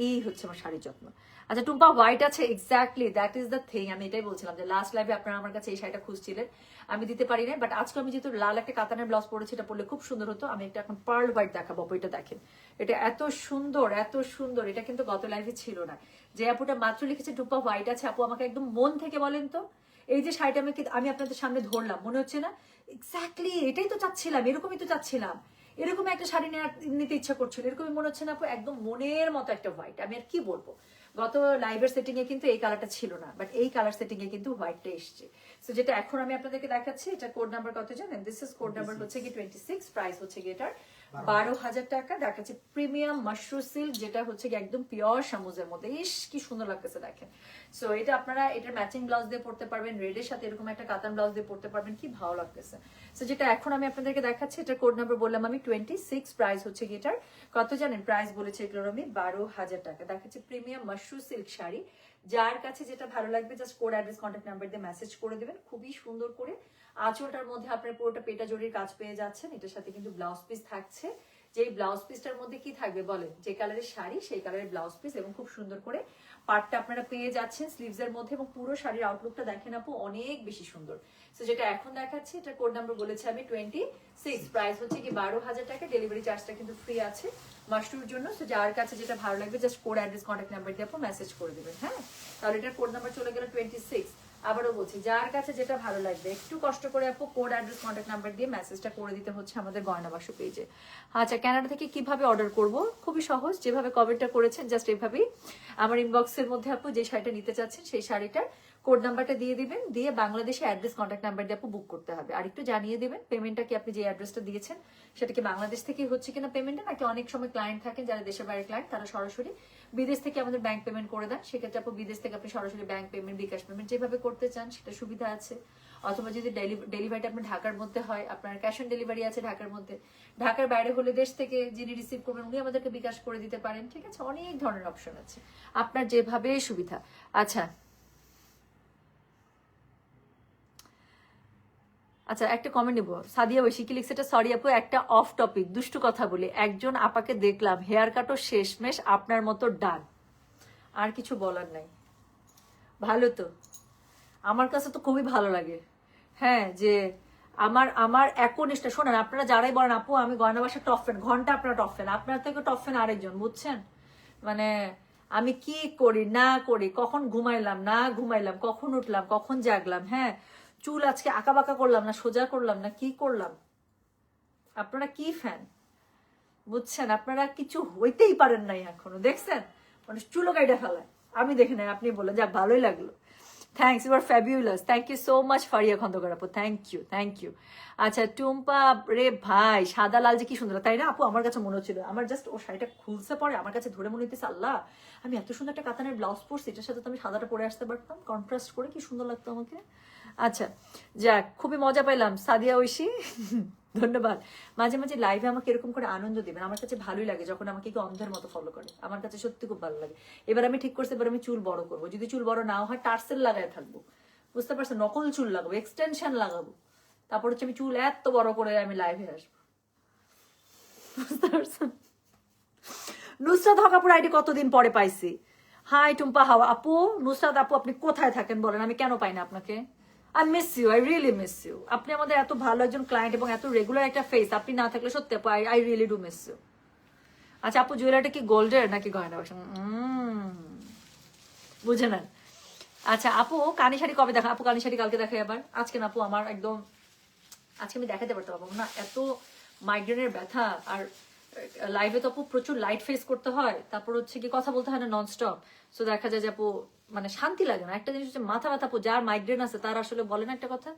এই হচ্ছে আমার শাড়ির যত্ন। আচ্ছা টুম্পা, হোয়াইট আছে, exactly that is the thing. আমি এটাই বলছিলাম যে লাস্ট লাইভে আপনারা আমার কাছে এই শাড়িটা খুঁজছিলেন, আমি দিতে পারি না। বাট আজকে আমি যেহেতু লাল একটা কাতানের ব্লাউজ পরেছি, এটা পরলে খুব সুন্দর হতো। আমি একটা এখন পার্ল হোয়াইট দেখাবো, এটা দেখেন, এটা এত সুন্দর এত সুন্দর। এটা কিন্তু গত লাইভে ছিল না। যে আপুটা মাত্র লিখেছে টুম্পা হোয়াইট আছে, আপু আমাকে একদম মন থেকে বলেন তো, এই যে শাড়িটা আমি আপনাদের সামনে ধরলাম, মনে হচ্ছে না এক্স্যাক্টলি এটাই তো চাচ্ছিলাম, এরকমই তো চাচ্ছিলাম। এরকম একটা শাড়ি নিতে ইচ্ছা করছিল, এরকমই মনে হচ্ছে না আপু, একদম মনের মতো একটা হোয়াইট। আমি আর কি বলবো, গত লাইভের সেটিং এ কিন্তু এই কালারটা ছিল না, বাট এই কালার সেটিং এ কিন্তু হোয়াইটটা এসছে। সো যেটা এখন আমি আপনাদেরকে দেখাচ্ছি, এটা কোড নাম্বার কত জানেন? দিস ইজ কোড নাম্বার হচ্ছে কি 26, প্রাইস হচ্ছে কি এটার 12,000 টাকা। দেখাচ্ছে প্রিমিয়াম মাশরু সিল্ক, যেটা হচ্ছে কি একদম পিওর সামুজের মধ্যে। ইস কি সুন্দর লাগতেছে দেখেন। সো এটা আপনারা এটার ম্যাচিং ব্লাউজ দিয়ে পড়তে পারবেন, রেডের সাথে এরকম একটা কাতান ব্লাউজ দিয়ে পড়তে পারবেন, কি ভালো লাগতেছে। সো যেটা এখন আমি আপনাদেরকে দেখাচ্ছি, এটার কোড নাম্বার বললাম আমি 26, প্রাইস হচ্ছে কি এটার কত জানেন? প্রাইস বলেছে এগুলোর আমি 12,000 টাকা। দেখাচ্ছে প্রিমিয়াম মাশরু সিল্ক শাড়ি, যার কাছে যেটা ভালো লাগবে just code address contact number দিয়ে মেসেজ করে দেবেন। খুবই সুন্দর করে আঁচলটার মধ্যে আপনার পুরোটা পেটা জড়ির কাজ পেয়ে যাচ্ছেন। এটার সাথে কিন্তু ব্লাউজ পিস থাকছে, যে ব্লাউজ পিসটার মধ্যে কি থাকবে বলেন, যে কালারের শাড়ি সেই কালারের ব্লাউজ পিস, এবং খুব সুন্দর করে পার্টটা আপনারা পেয়ে যাচ্ছেন স্লিভস এর মধ্যে, এবং পুরো শাড়ির আউটলুকটা দেখেন আপু অনেক বেশি সুন্দর। সো যেটা এখন দেখাচ্ছি, এটা কোড নাম্বার বলেছে আমি 26, প্রাইস হচ্ছে কি 12,000 টাকা। ডেলিভারি চার্জটা কিন্তু ফ্রি আছে মাশরুর জন্য। সো যার কাছে যেটা ভালো লাগবে just code address contact number দিয়ে আপু মেসেজ করে দেবেন। হ্যাঁ, তাহলে এটার কোড নাম্বার চলে গেল 26। আবারও বলছি, যার কাছে যেটা ভালো লাগবে একটু কষ্ট করে আপু কোড অ্যাড্রেস কন্ট্যাক্ট নাম্বার দিয়ে মেসেজটা করে দিতে হচ্ছে আমাদের গয়না বাসু পেজে। আচ্ছা, কানাডা থেকে কিভাবে অর্ডার করব? খুবই সহজ, যেভাবে কমেন্টটা করেছেন জাস্ট এইভাবেই আমার ইনবক্সের মধ্যে আপু যে শাড়িটা নিতে চাচ্ছেন সেই শাড়িটার কোড নাম্বারটা দিয়ে দিবেন, দিয়ে বাংলাদেশে অ্যাড্রেস কন্ট্যাক্ট নাম্বার দিয়ে আপু বুক করতে হবে। আর একটু জানিয়ে দিবেন পেমেন্টটা কি আপনি যে অ্যাড্রেসটা দিয়েছেন সেটা কি বাংলাদেশ থেকেই হচ্ছে কিনা পেমেন্টটা, নাকি অনেক সময় ক্লায়েন্ট থাকেন যারা দেশের বাইরের ক্লায়েন্ট, তারা সরাসরি বিদেশ থেকে আমাদের ব্যাংক পেমেন্ট করে দেন। সেক্ষেত্রে আপু বিদেশ থেকে আপনি সরাসরি ব্যাংক পেমেন্ট, বিকাশ পেমেন্ট যেভাবে করতে চান সেটা সুবিধা আছে। অথবা যদি ডেলিভারিটা আপনার ঢাকার মধ্যে হয়, আপনার ক্যাশ অন ডেলিভারি আছে ঢাকার মধ্যে। ঢাকার বাইরে হলে দেশ থেকে যিনি রিসিভ করবেন উনি আমাদেরকে বিকাশ করে দিতে পারেন। ঠিক আছে, অনেক ধরনের অপশন আছে, আপনার যেভাবে সুবিধা। আচ্ছা আচ্ছা, একটা কমেন্ট নেবো। সাদিয়া বৈশি কি লিখছে, এটা সরি আপু, একটা অফ টপিক দুষ্টু কথা বলি। একজন আপাকে দেখলাম হেয়ার কাটও শেষমেশ আপনার মতো ডান, আর কিছু বলার নাই। ভালো তো, আমার কাছে তো খুবই ভালো লাগে। হ্যাঁ, যে আমার আমার একনিষ্ঠা শোনেন, আপনারা যারাই বলেন আপু আমি গয়না বাসা টপ ফ্যান, ঘন্টা আপনারা টপ ফ্যান, আপনার থেকে টপ ফ্যান আরেকজন, বুঝছেন? মানে আমি কি করি না করি, কখন ঘুমাইলাম না ঘুমাইলাম, কখন উঠলাম কখন জাগলাম, হ্যাঁ চুল আজকে আঁকা বাঁকা করলাম না সোজা করলাম না কি করলাম, আপনারা কি ফ্যান, বুঝছেন? আপনারা কিছু হইতেই পারেন নাই এখনো, দেখছেন? মানে চুলো গাইডা ফেলায়, আমি দেখে নাই, আপনি বললেন, যাক ভালোই লাগলো। Thanks, you are fabulous, thank you so much Faria Khandakar আপু, থ্যাংক ইউ থ্যাংক ইউ। আচ্ছা টুম্পা রে ভাই, সাদা লাল যে কি সুন্দর, তাই না আপু? আমার কাছে মনে হচ্ছিল, আমার জাস্ট ও শাড়িটা খুলছে পরে আমার কাছে ধরে মনে হইতেছে, আল্লাহ আমি এত সুন্দর একটা কাতানের ব্লাউজ পরছি, এটার সাথে তো আমি সাদাটা পরে আসতে পারতাম, কন্ট্রাস্ট করে কি সুন্দর লাগতো আমাকে। আচ্ছা যাক, খুবই মজা পাইলাম সাদিয়া ঐশী, ধন্যবাদ। মাঝে মাঝে লাইভে আমাকে এরকম করে আনন্দ দিবেন, আমার কাছে ভালোই লাগে যখন আমাকে কি অন্ধের মতো ফলো করে, আমার কাছে সত্যি খুব ভালো লাগে। এবার আমি ঠিক করছি, এবার আমি চুল বড় করবো, যদি চুল বড় নাও হয় টার্সেল লাগায় থাকবো, বুঝতে পারছেন? নকল চুল লাগাবো, এক্সটেনশন লাগাবো, তারপর হচ্ছে আমি চুল এত বড় করে আমি লাইভে আসবো, বুঝতে পারছেন? নুসরাত হক আপুর আইডি কতদিন পরে পাইছি। হাই টুম্পা হাওয়া আপু, নুসরাত আপু আপনি কোথায় থাকেন বলেন, আমি কেন পাই না আপনাকে? I miss you, I really miss you. আপনি আমাদের এত ভালো একজন ক্লায়েন্ট এবং এত রেগুলার একটা ফেস, আপনি না থাকলে সত্যি আপু I really do miss you. আচ্ছা আপু, জুয়েলারিটা কি গোল্ডের নাকি গয়না বাসা? বুঝে নেন। আচ্ছা আপু, কানি শাড়ি কবে দেখা? আপু কানি শাড়ি কালকে দেখাই আবার, আজকে না আপু, আমার একদম আজকে আমি দেখাতে পারতাম আপু না, এত মাইগ্রেনের ব্যথা, আর লাইভে তো আপু প্রচুর লাইট ফেস করতে হয়, তারপর হচ্ছে কি কথা বলতে হয় না ননস্টপ, সো দেখা যায় যে আপু মানে শান্তি লাগে না। একটা জিনিস হচ্ছে মাথা ব্যথা, আপু যার মাইগ্রেন আছে তার আসলে বলেন একটা কথা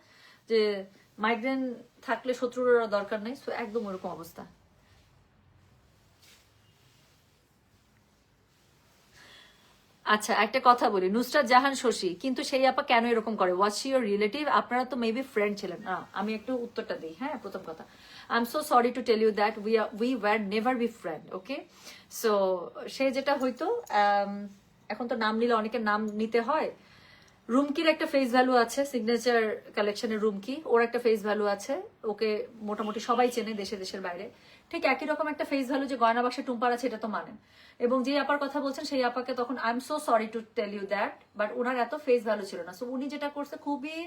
যে মাইগ্রেন থাকলে শত্রুর দরকার নেই, সো একদম ওরকম অবস্থা। আচ্ছা একটা কথা বলি, নুসরাত জাহান শশী, কিন্তু সেই আপা কেন এরকম করে? ওয়াটস ইউর রিলেটিভ? আপনারা তো মেবি ফ্রেন্ড ছিলেন না। আমি একটু উত্তরটা দিই। হ্যাঁ, প্রথম কথা, I am so sorry to tell you that we were never be friend, okay? So সে যেটা হইতো, এখন তো নাম নিলে অনেকের নাম নিতে হয়। রুমকির একটা ফেস ভ্যালু আছে, সিগনেচার কালেকশনের রুমকি, ওর একটা ফেস ভ্যালু আছে, ওকে মোটামুটি সবাই চেনে দেশে দেশের বাইরে। ঠিক একই রকম একটা ফেস ভ্যালু যে গয়না বাক্সে টুম্পার আছে, এটা তো মানেন। এবং যে আপার কথা বলছেন সেই আপাকে তখন I am so sorry to tell you that, but ওনার এত ফেস ভ্যালু ছিল না। সো উনি যেটা করছে খুবই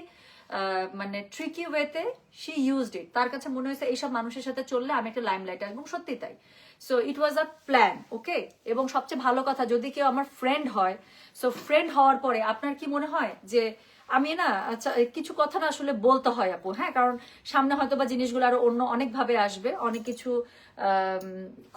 মানে ট্রিকি ওয়েতে শি ইউজড ইট, তার কাছে মনে হয়েছে এইসব মানুষের সাথে চললে আমি একটা লাইমলাইট আসবো, সত্যি তাই। So it was a plan, okay? এবং সবচেয়ে ভালো কথা, যদি কেউ আমার ফ্রেন্ড হয়, সো ফ্রেন্ড হওয়ার পরে আপনার কি মনে হয় যে আমি না আচ্ছা কিছু কথা না আসলে বলতে হয় আপু, হ্যাঁ, কারণ সামনে হয়তো বা জিনিসগুলো আরো অন্য অনেক ভাবে আসবে, অনেক কিছু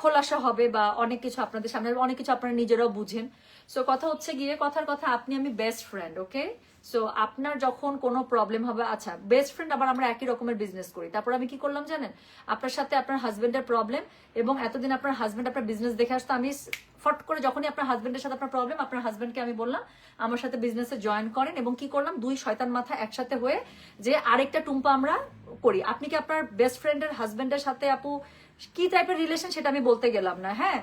খোলাসা হবে, বা অনেক কিছু আপনাদের সামনে, অনেক কিছু আপনারা নিজেরাও বুঝেন। সো কথা হচ্ছে গিয়ে, কথার কথা, আপনি আমি বেস্ট ফ্রেন্ড, ওকে? সো আপনার যখন কোনো প্রবলেম হবে, আচ্ছা বেস্ট ফ্রেন্ড, আবার আমরা একই রকমের বিজনেস করি, তারপর আমি কি করলাম জানেন, আপনার সাথে আপনার হাজবেন্ডের প্রবলেম, এবং এতদিন আপনার হাজবেন্ড আপনার বিজনেস দেখে আসতো, আমি ফট করে যখনই আপনার হাজবেন্ডের সাথে আপনার প্রবলেম, আপনার হাজবেন্ডকে আমি বললাম আমার সাথে বিজনেসে জয়েন করেন, এবং কি করলাম, দুই শয়তান মাথা একসাথে হয়ে যে আরেকটা টুম্পা আমরা করি। আপনি কি আপনার বেস্ট ফ্রেন্ডের হাজবেন্ডের সাথে আপু কি টাইপের রিলেশন সেটা আমি বলতে গেলাম না, হ্যাঁ,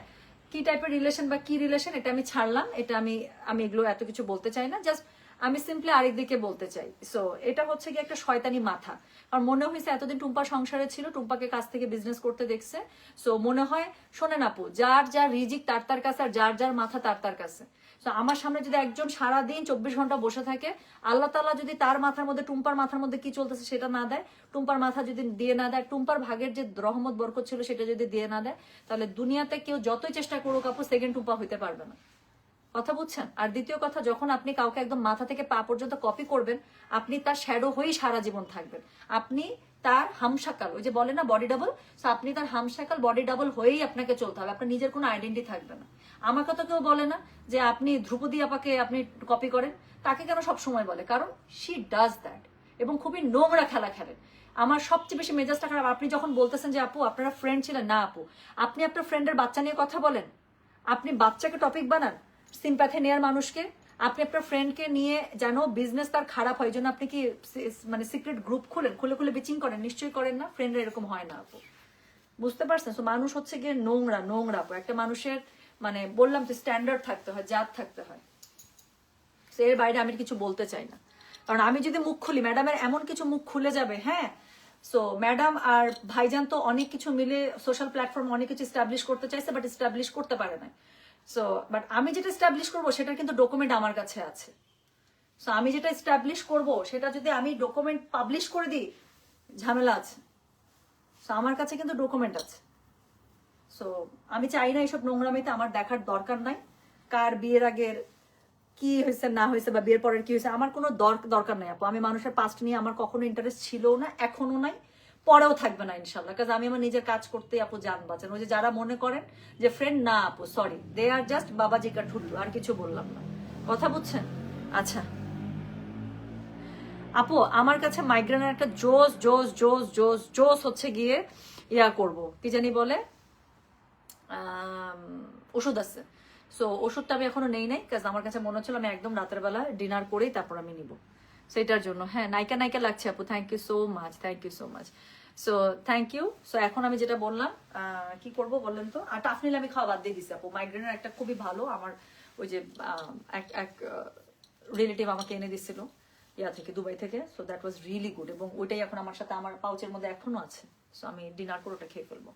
কি টাইপের রিলেশন বা কি রিলেশন এটা আমি ছাড়লাম, এটা আমি আমি এগুলো এত কিছু বলতে চাই না, জাস্ট আমি সিম্পলি আরেক দিকে বলতে চাই। সো এটা হচ্ছে কি একটা শয়তানি মাথা, আর মনে হয়েছে এতদিন টুম্পা সংসারে ছিল, টুম্পাকে কাছ থেকে বিজনেস করতে দেখছে। সো মনে হয়, শোনেন আপু, যার যার রিজিক তার তার কাছে, আর যার যার মাথা তার তার কাছে। তো আমার সামনে যদি একজন সারাদিন 24 ঘন্টা বসে থাকে, আল্লাহ তাআলা যদি তার মাথার মধ্যে, টুম্পার মাথার মধ্যে কি চলতেছে সেটা না দেয়, টুম্পার মাথা যদি দিয়ে না দেয়, টুম্পার ভাগের যে রহমত বরকত ছিল সেটা যদি দিয়ে না দেয়, তাহলে দুনিয়াতে কেউ যতই চেষ্টা করুক আপু সেকেন্ড টুম্পা হইতে পারবে না। কথা বুঝছেন? আর দ্বিতীয় কথা, যখন আপনি কাউকে একদম মাথা থেকে পা পর্যন্ত কপি করবেন, আপনি তার শ্যাডো হয়েই সারা জীবন থাকবেন। আপনি তার হামশাকাল, ওই যে বলে না বডি ডাবল, আপনি তার হামশাকাল বডি ডাবল হয়েই আপনাকে চলতে হবে, আপনার নিজের কোনো আইডেন্টি থাকবে না। আমাকে তো কেউ বলে না যে আপনি ধ্রুপদী আপাকে আপনি কপি করেন, তাকে কেন সব সময় বলে, কারণ শি ডাজ দ্যাট, এবং খুবই নোংরা খেলা খেলেন। আমার সবচেয়ে বেশি মেজাজটা খারাপ, আপনি যখন বলতেছেন যে আপু আপনারা ফ্রেন্ড ছিলেন, না আপু, আপনি আপনার ফ্রেন্ডের বাচ্চা নিয়ে কথা বলেন, আপনি বাচ্চাকে টপিক বানান সিম্প্যাথি নেয়ার মানুষকে, আপনি আপনার ফ্রেন্ডকে নিয়ে যেন বিজনেস তার খারাপ হয়, জন্য আপনি কি মানে সিক্রেট গ্রুপ খুলে খুলে বিচিং করেন? নিশ্চয়ই করেন না, ফ্রেন্ডরা এরকম হয় না আপু, বুঝতে পারছেন? তো মানুষ হচ্ছে গিয়ে নোংরা নোংরা আপু, একটা মানুষের মানে বললাম তো স্ট্যান্ডার্ড থাকতে হয়, জাত থাকতে হয়, এর বাইরে আমি কিছু বলতে চাই না, কারণ আমি যদি মুখ খুলি ম্যাডামের এমন কিছু মুখ খুলে যাবে, হ্যাঁ। সো ম্যাডাম আর ভাইজান তো অনেক কিছু মিলে সোশ্যাল প্ল্যাটফর্ম অনেক কিছু এস্টাবলিশ করতে চাইছে, বাট এস্টাবলিশ করতে পারে না। সো বাট আমি যেটা এস্টাবলিশ করবো সেটার কিন্তু ডকুমেন্ট আমার কাছে আছে। সো আমি যেটা এস্টাবলিশ করবো সেটা যদি আমি ডকুমেন্ট পাবলিশ করে দিই, ঝামেলা আছে। সো আমার কাছে কিন্তু ডকুমেন্ট আছে। সো আমি চাই না এইসব নোংরামিতে আমার দেখার দরকার নাই, কার বিয়ের আগের কি হয়েছে না হয়েছে বা বিয়ের পরের কি হয়েছে আমার কোনো দরকার নাই আপু। আমি মানুষের পাস্ট নিয়ে আমার কখনো ইন্টারেস্ট ছিল না, এখনো নাই, পরেও থাকবে না ইনশাল্লাহ, কাজ আমি আমার নিজের কাজ করতে আপু জান বাঁচেন। ওই যে যারা মনে করেন যে ফ্রেন্ড, না আপু, সরি, দে আর জাস্ট বাবাজি কা ঠুট্টু, আর কিছু বললাম না, কথা বুঝছেন? আচ্ছা আপু, আমার কাছে মাইগ্রেনের একটা জোস জোস জোস জোস জোস হচ্ছে গিয়ে ইয়া করব, কি জানি বলে, ওষুধ আছে। সো ওষুধটা আমি এখনো নেই নাই, কাজ আমার কাছে মনে হচ্ছিল আমি একদম রাতের বেলা ডিনার করেই তারপর আমি নিব, সেটার জন্য। হ্যাঁ, নায়িকা নায়িকা লাগছে আপু, thank you so much, thank you so much. So thank you. So এখন আমি যেটা বললাম, কি করব বললেন তো, আর টাফনিল আমি খাওয়া বাদ দিয়ে দিছি আপু, মাইগ্রেনের একটা খুবই ভালো, আমার ওই যে এক রিলেটিভ আমাকে এনে দিচ্ছিল ইয়া থেকে, দুবাই থেকে। So that was really good, এবং ওইটাই এখন আমার সাথে আমার পাউচের মধ্যে এখনো আছে। সো আমি ডিনার করে ওটা খেয়ে ফেলবো।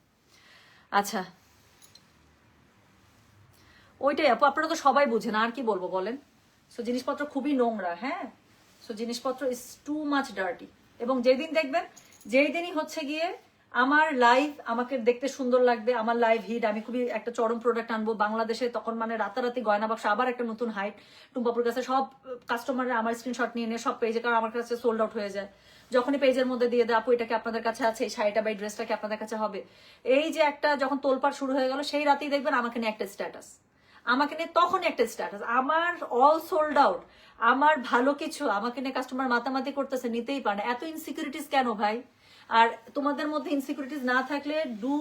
আচ্ছা ওইটাই আপু, আপনারা তো সবাই বুঝেন, আর কি বলবো বলেন। সো জিনিসপত্র খুবই নোংরা, হ্যাঁ। সো জিনিসপত্র ইজ টু মাচ ডার্টি, এবং যেদিন দেখবেন, যেই দিনই হচ্ছে গিয়ে আমার লাইভ আমাকে দেখতে সুন্দর লাগবে, আমার লাইভ হিট, আমি খুবই একটা চরম প্রোডাক্ট আনবো বাংলাদেশে, তখন মানে রাতারাতি গয়না বাক্স আবার একটা নতুন হাইট, টুম্পাপুর কাছে সব কাস্টমাররা আমার স্ক্রিনশট নিয়ে নিয়ে সব পেজে, কারণ আমার কাছে সোল্ড আউট হয়ে যায়, যখনই পেজের মধ্যে দিয়ে দেয় আপু এটাকে আপনাদের কাছে আছে, এই শাড়িটা বা এই ড্রেসটাকে আপনাদের কাছে হবে, এই যে একটা যখন তোলপাড় শুরু হয়ে গেল, সেই রাতেই দেখবেন আমাকে নিয়ে একটা স্ট্যাটাস, আমাকে নিয়ে তখন একটা স্ট্যাটাস, আমার অল সোল্ড আউট, আমার ভালো কিছু, আমাকে নিয়ে কাস্টমার মাতামাতি করতেছে, নিতেই পারে না। এত ইনসিকিউরিটিস কেন ভাই? আর তোমাদের মধ্যে ইনসিকিউরিটিস না থাকলে do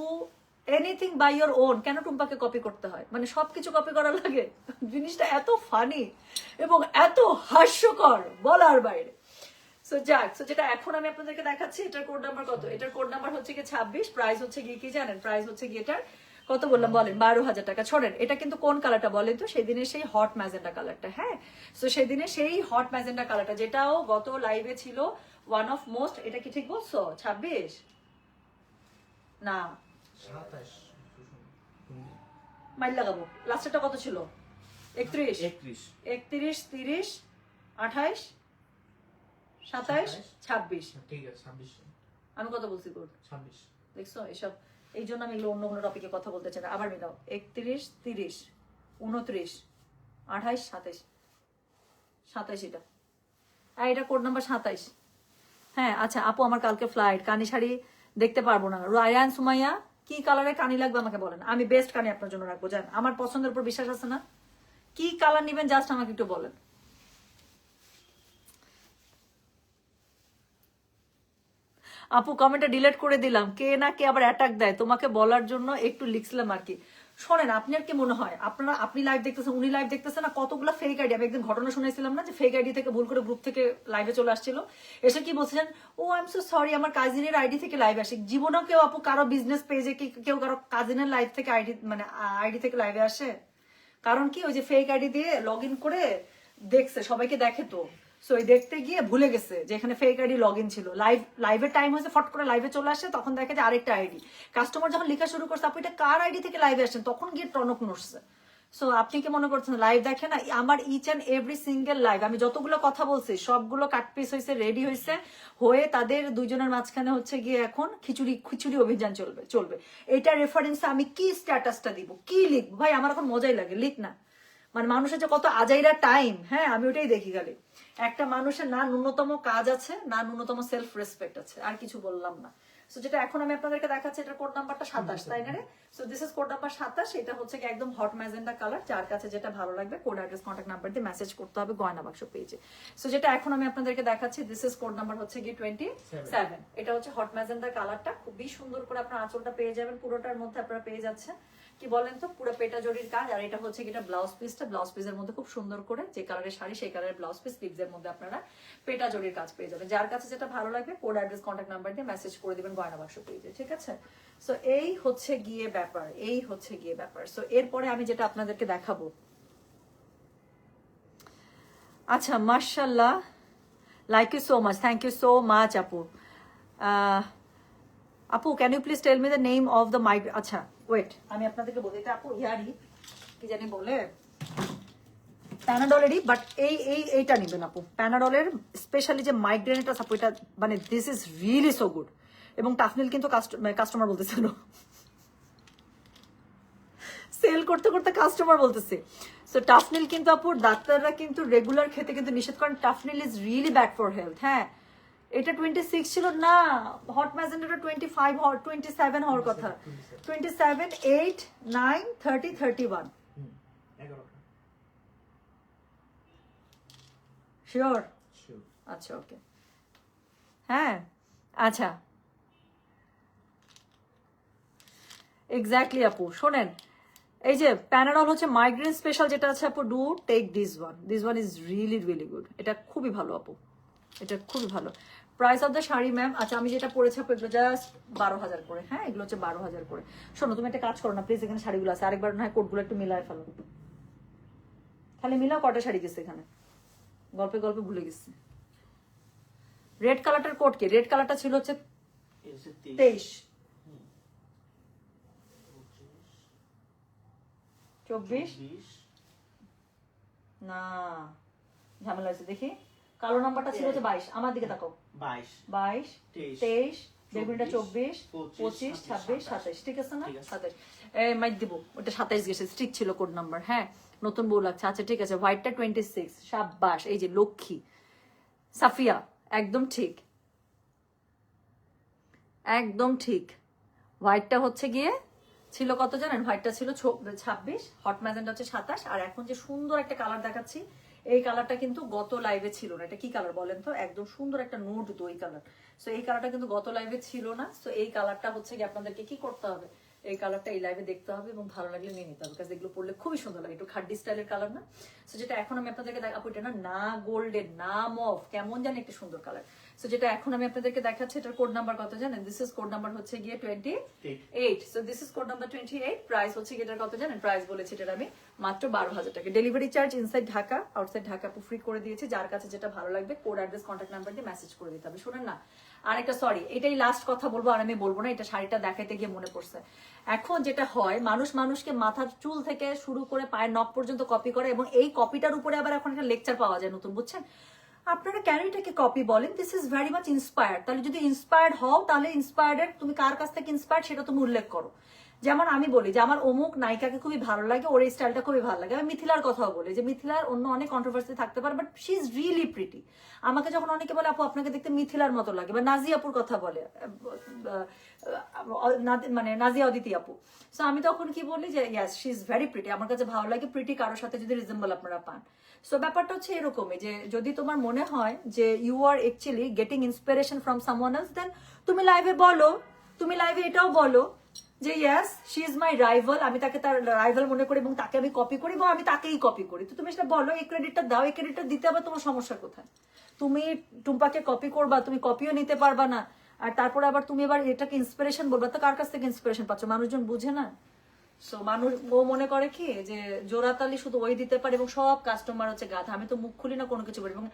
anything by your own, কেন টুম্পাকে কপি করতে হয়, মানে সবকিছু কপি করা লাগে? জিনিসটা এত ফানি এবং এত হাস্যকর, বলার বাইরে। সো যাক, সো যেটা এখন আমি আপনাদেরকে দেখাচ্ছি, এটার কোড নাম্বার কত? এটার কোড নাম্বার হচ্ছে গিয়ে 26, প্রাইস হচ্ছে গিয়ে কি জানেন? প্রাইস হচ্ছে গিয়ে এটার কত বললাম বলেন? 12,000 টাকা। छोड़ेन, এটা কিন্তু কোন কালারটা বলেন তো? সেদিনে সেই হট ম্যাজেন্ডা কালারটা, হ্যাঁ। সো সেদিনে সেই হট ম্যাজেন্ডা কালারটা, যেটাও গত লাইভে ছিল ওয়ান অফ মোস্ট, এটা কি ঠিক বলছো? 26 না 27 মাইল লাগাবো। লাস্টেরটা কত ছিল? 31 31 30 28 27 26, ঠিক আছে 26। আমি কত বলছি? কোড 26। দেখছো এসব, এই জন্য আমি এগুলো অন্য কোনো টপিকে কথা বলতে চাই না। আবার মিলাও, 31 30 29 28 27 27, এটা আর এটা কোড নাম্বার 27। হ্যাঁ আচ্ছা আপু, আমার কালকে ফ্লাইট, কানি শাড়ি দেখতে পারবো না। রায়ান সুমাইয়া, কি কালারের কানি লাগবে আমাকে বলেন, আমি বেস্ট কানি আপনার জন্য রাখবো। জান আমার পছন্দের উপর বিশ্বাস আছে না? কি কালার নিবেন জাস্ট আমাকে একটু বলেন। আপু কমেন্টটা ডিলিট করে দিলাম, কে না কে আবার অ্যাটাক দেয়, তোমাকে বলার জন্য একটু লিখছিলাম আর কি। শোনেন, আপনি আর কি মনে হয় আপনি লাইভ দেখতেছেন, উনি লাইভ দেখতেছেন না, কতগুলো ফেক আইডি। আমি একদিন ঘটনা শুনেছিলাম না, যে ফেক আইডি থেকে ভুল করে গ্রুপ থেকে লাইভে চলে আসছিল, এসে কি বলছিলেন, ও আই এম সো সরি আমার কাজিনের আইডি থেকে লাইভ আসে। জীবনেও কেউ আপু কারো বিজনেস পেজে কি কেউ কারো কাজিনের লাইভ থেকে আইডি থেকে লাইভে আসে? কারণ কি, ওই যে ফেক আইডি দিয়ে লগ ইন করে দেখছে, সবাইকে দেখে তো, সো ওই দেখতে গিয়ে ভুলে গেছে যে এখানে ফেক আইডি লগ ইন ছিল। লাইভের টাইম হয়েছে, ফট করে লাইভে চলে আসে, তখন দেখে যে আরেকটা আইডি। কাস্টমার যখন লেখা শুরু করছে আপু এটা কার আইডি থেকে লাইভে আসেন, তখন গিয়ে টনক নড়ছে। সো আপনি কি মনে করছেন লাইভ দেখে না? আমার each and every single live, আমি যতগুলো কথা বলছি সবগুলো কাটপিস হয়েছে, রেডি হয়েছে, হয়ে তাদের দুজনের মাঝখানে হচ্ছে গিয়ে এখন খিচুড়ি অভিযান চলবে। এটা রেফারেন্সে আমি কি স্ট্যাটাসটা দিব, কি লিখবো? ভাই আমার এখন মজাই লাগে, লিখ না। মানে মানুষের যে কত আজাইরা টাইম, হ্যাঁ আমি ওটাই দেখি গেলে। একটা মানুষের না ন্যূনতম কাজ আছে, না ন্যূনতম সেলফ রেসপেক্ট আছে, আর কিছু বললাম না। সো যেটা এখন আমি আপনাদেরকে দেখাচ্ছি, এটা কোড নাম্বারটা 27, তাই না রে? So this is code number 27। এটা হচ্ছে কি একদম হট ম্যাজেন্ডা কালার। যার কাছে যেটা ভালো লাগবে কোড অ্যাড্রেস কন্ট্যাক্ট নাম্বার দিয়ে মেসেজ করতে হবে গয়না বাক্স পেজে। সো যেটা এখন আমি আপনাদেরকে দেখাচ্ছি, দিস ইজ কোড নাম্বার হচ্ছে কি 27। এটা হচ্ছে হট ম্যাজেন্ডা কালারটা, খুবই সুন্দর করে আপনার আঁচলটা পেয়ে যাবেন, পুরোটার মধ্যে আপনারা পেয়ে যাচ্ছেন কি বলেন তো, পুরো পেটা জড়ির কাজ। আর এটা হচ্ছে এটা ব্লাউজ পিসটা, ব্লাউজ পিসের মধ্যে খুব সুন্দর করে যে কালারের শাড়ি সেই কালারের ব্লাউজ পিস, স্লিভস এর মধ্যে আপনারা পেটা জড়ির কাজ পেয়ে যাবেন। যার কাছে যেটা ভালো লাগবে কোড অ্যাড্রেস কন্ট্যাক্ট নাম্বার দিয়ে মেসেজ করে দিবেন গয়না বাক্স পেজে, ঠিক আছে? সো এই হচ্ছে গিয়ে ব্যাপার। সো এরপরে আমি যেটা আপনাদেরকে দেখাবো, আচ্ছা মাশাআল্লাহ, like you so much, thank you so much আপু। আপু can you please tell me the name of the আচ্ছা ওয়েট, আমি আপনাদেরকে বলি, এটা আপু ইয়ারি কি জানি বলে, প্যানাডলেরই, বাট এইটা নেবেন আপু, প্যানাডলের স্পেশালি যে মাইগ্রেনটা আপু, এটা মানে this is really so good. এবং টাফনিল কিন্তু কাস্টমার বলতেছিল, সেল করতে করতে কাস্টমার বলতেছে। সো টাফনিল কিন্তু আপুর ডাক্তাররা কিন্তু রেগুলার খেতে কিন্তু নিষেধ করেন। Tufnil is really bad for health. হ্যাঁ এটা 26 ছিল না, হট ম্যাজেন্ডাটা 25 হওয়ার 27 হওয়ার কথা, 27, 8, 9, 30, 31। শিওর? আচ্ছা ওকে, হ্যাঁ আচ্ছা এক্স্যাক্টলি আপু। শোনেন, এই যে প্যানাডল হচ্ছে মাইগ্রেন স্পেশাল যেটা আছে আপু, do take this one is really good. এটা খুবই ভালো আপু, এটা খুবই ভালো। Price of the sari ma'am, আচ্ছা আমি যেটা পরেছি আপু এগুলো জাস্ট 12,000 করে। হ্যাঁ এগুলো হচ্ছে 12,000 করে। শোনো তুমি একটা কাজ করো না প্লিজ, এখানে শাড়িগুলো আছে, আরেকবার না হয় কোটগুলো একটু মিলায় ফেলো, খালি মিলাও। কটা শাড়ি গেছে এখানে, গল্পে গল্পে ভুলে গেছি। রেড কালারটার কোট কি? রেড কালারটা ছিল হচ্ছে 23, 24 না, ঝামেলা হয়েছে দেখি। কালো নাম্বারটা ছিল হচ্ছে 22, আমার দিকে তাকাও, 22, 23, বেগুনিটা 24, 25, 26, 27, ঠিক আছে না? 27 মাইক দিব, ওটা 27 গেছে, স্ট্রিক ছিল কোড নাম্বার। হ্যাঁ নতুন বউ লাগছে, আচ্ছা ঠিক আছে। হোয়াইটটা 26, সাব্বাস, এই যে লক্ষ্মী সাফিয়া, একদম ঠিক, একদম ঠিক। হোয়াইটটা হচ্ছে গিয়ে ছিল কত জানেন? হোয়াইটটা ছিল 26, হট ম্যাজেন্ডা হচ্ছে 27, আর এখন যে সুন্দর একটা কালার দেখাচ্ছি এই কালারটা কিন্তু গত লাইভে ছিল না। এটা কি কালার বলেন তো? একদম সুন্দর একটা নোট দই কালার। সো এই কালারটা কিন্তু গত লাইভে ছিল না। সো এই কালারটা হচ্ছে কি আপনাদেরকে কি করতে হবে, এই কালারটা এই লাইভে দেখতে হবে এবং ভালো লাগলে নিয়ে নিতে হবে, কারণ এগুলো পরলে খুবই সুন্দর লাগে, একটু খাড্ডি স্টাইলের কালার না? সো যেটা এখন আমি আপনাদেরকে দেখাবো, এটা না গোল্ডেন না মফ, কেমন জানি একটা সুন্দর কালার। সো যেটা এখন আমি আপনাদেরকে দেখাচ্ছি এটার কোড নাম্বার কত জানেন? দিস ইজ কোড নাম্বার হচ্ছে গিয়ে 28। So this is code number 28। Price হচ্ছে এটার কত জানেন? প্রাইস বলেছি এটার আমি মাত্র 12,000 টাকা। Delivery charge inside Dhaka, outside Dhaka free করে দিয়েছি। যার কাছে যেটা ভালো লাগবে কোড অ্যাড্রেস কন্ট্যাক্ট নাম্বার দিয়ে মেসেজ করে দিতে হবে। শুনেন না, আরেকটা সরি, এটাই লাস্ট কথা বলবো, আর আমি বলবো না, এটা শাড়িটা দেখাইতে গিয়ে মনে পড়ছে। এখন যেটা হয়, মানুষকে মাথার চুল থেকে শুরু করে পায়ের নখ পর্যন্ত কপি করে, এবং এই কপিটার উপরে আবার এখন একটা লেকচার পাওয়া যায় নতুন, বুঝছেন? আপনারা কেন এটাকে কপি বলেন? This is very much inspired. তাহলে যদি ইন্সপায়ার্ড হও, তাহলে ইন্সপায়ার্ড তুমি কার কাছ থেকে ইন্সপায়ার্ড সেটা তুমি উল্লেখ করো। যেমন আমি বলি যে আমার অমুক নায়িকাকে খুবই ভালো লাগে, ওর এই স্টাইলটা খুবই ভালো লাগে। আমি মিথিলার কথাও বলি যে মিথিলার অন্য অনেক কন্ট্রোভার্সি থাকতে পারে, but she is really pretty. আমাকে যখন অনেকে বলে আপু আপনাকে দেখতে মিথিলার মতো লাগে, বা নাজিয়া আপুর কথা বলে, মানে নাজিয়া অদিতি আপু, সো আমি তখন কি বলি যে ইয়াস শি ইজ ভেরি প্রিটি, আমার কাছে ভালো লাগে প্রিটি কারোর সাথে যদি রিজেম্বল আপনারা পান। সো ব্যাপারটা হচ্ছে এরকমই যে যদি তোমার মনে হয় যে you are actually getting inspiration from someone else, then তুমি লাইভে বলো, তুমি লাইভে এটাও বলো যে yes she is my rival, আমি তাকে তার রাইভাল মনে করি এবং তাকে আমি কপি করি এবং আমি তাকেই কপি করি। তো তুমি সেটা বলো, এই ক্রেডিটটা দাও, এই ক্রেডিটটা দিতে হবে, তোমার সমস্যা কোথায়? তুমি টুম্পাকে কপি করবা, তুমি কপিও নিতে পারবা না, আর তারপরে আবার তুমি এবার এটাকে ইন্সপিরেশন বলবা, তো কার কাছ থেকে ইন্সপিরেশন পাচ্ছ? মানুষজন বুঝে না। সো মানুষ ও মনে করে কি যে জোড়াতালি শুধু ওই দিতে পারে এবং সব কাস্টমার হচ্ছে গাধা। আমি তো মুখ খুলি না কোনো কিছু বলি, এবং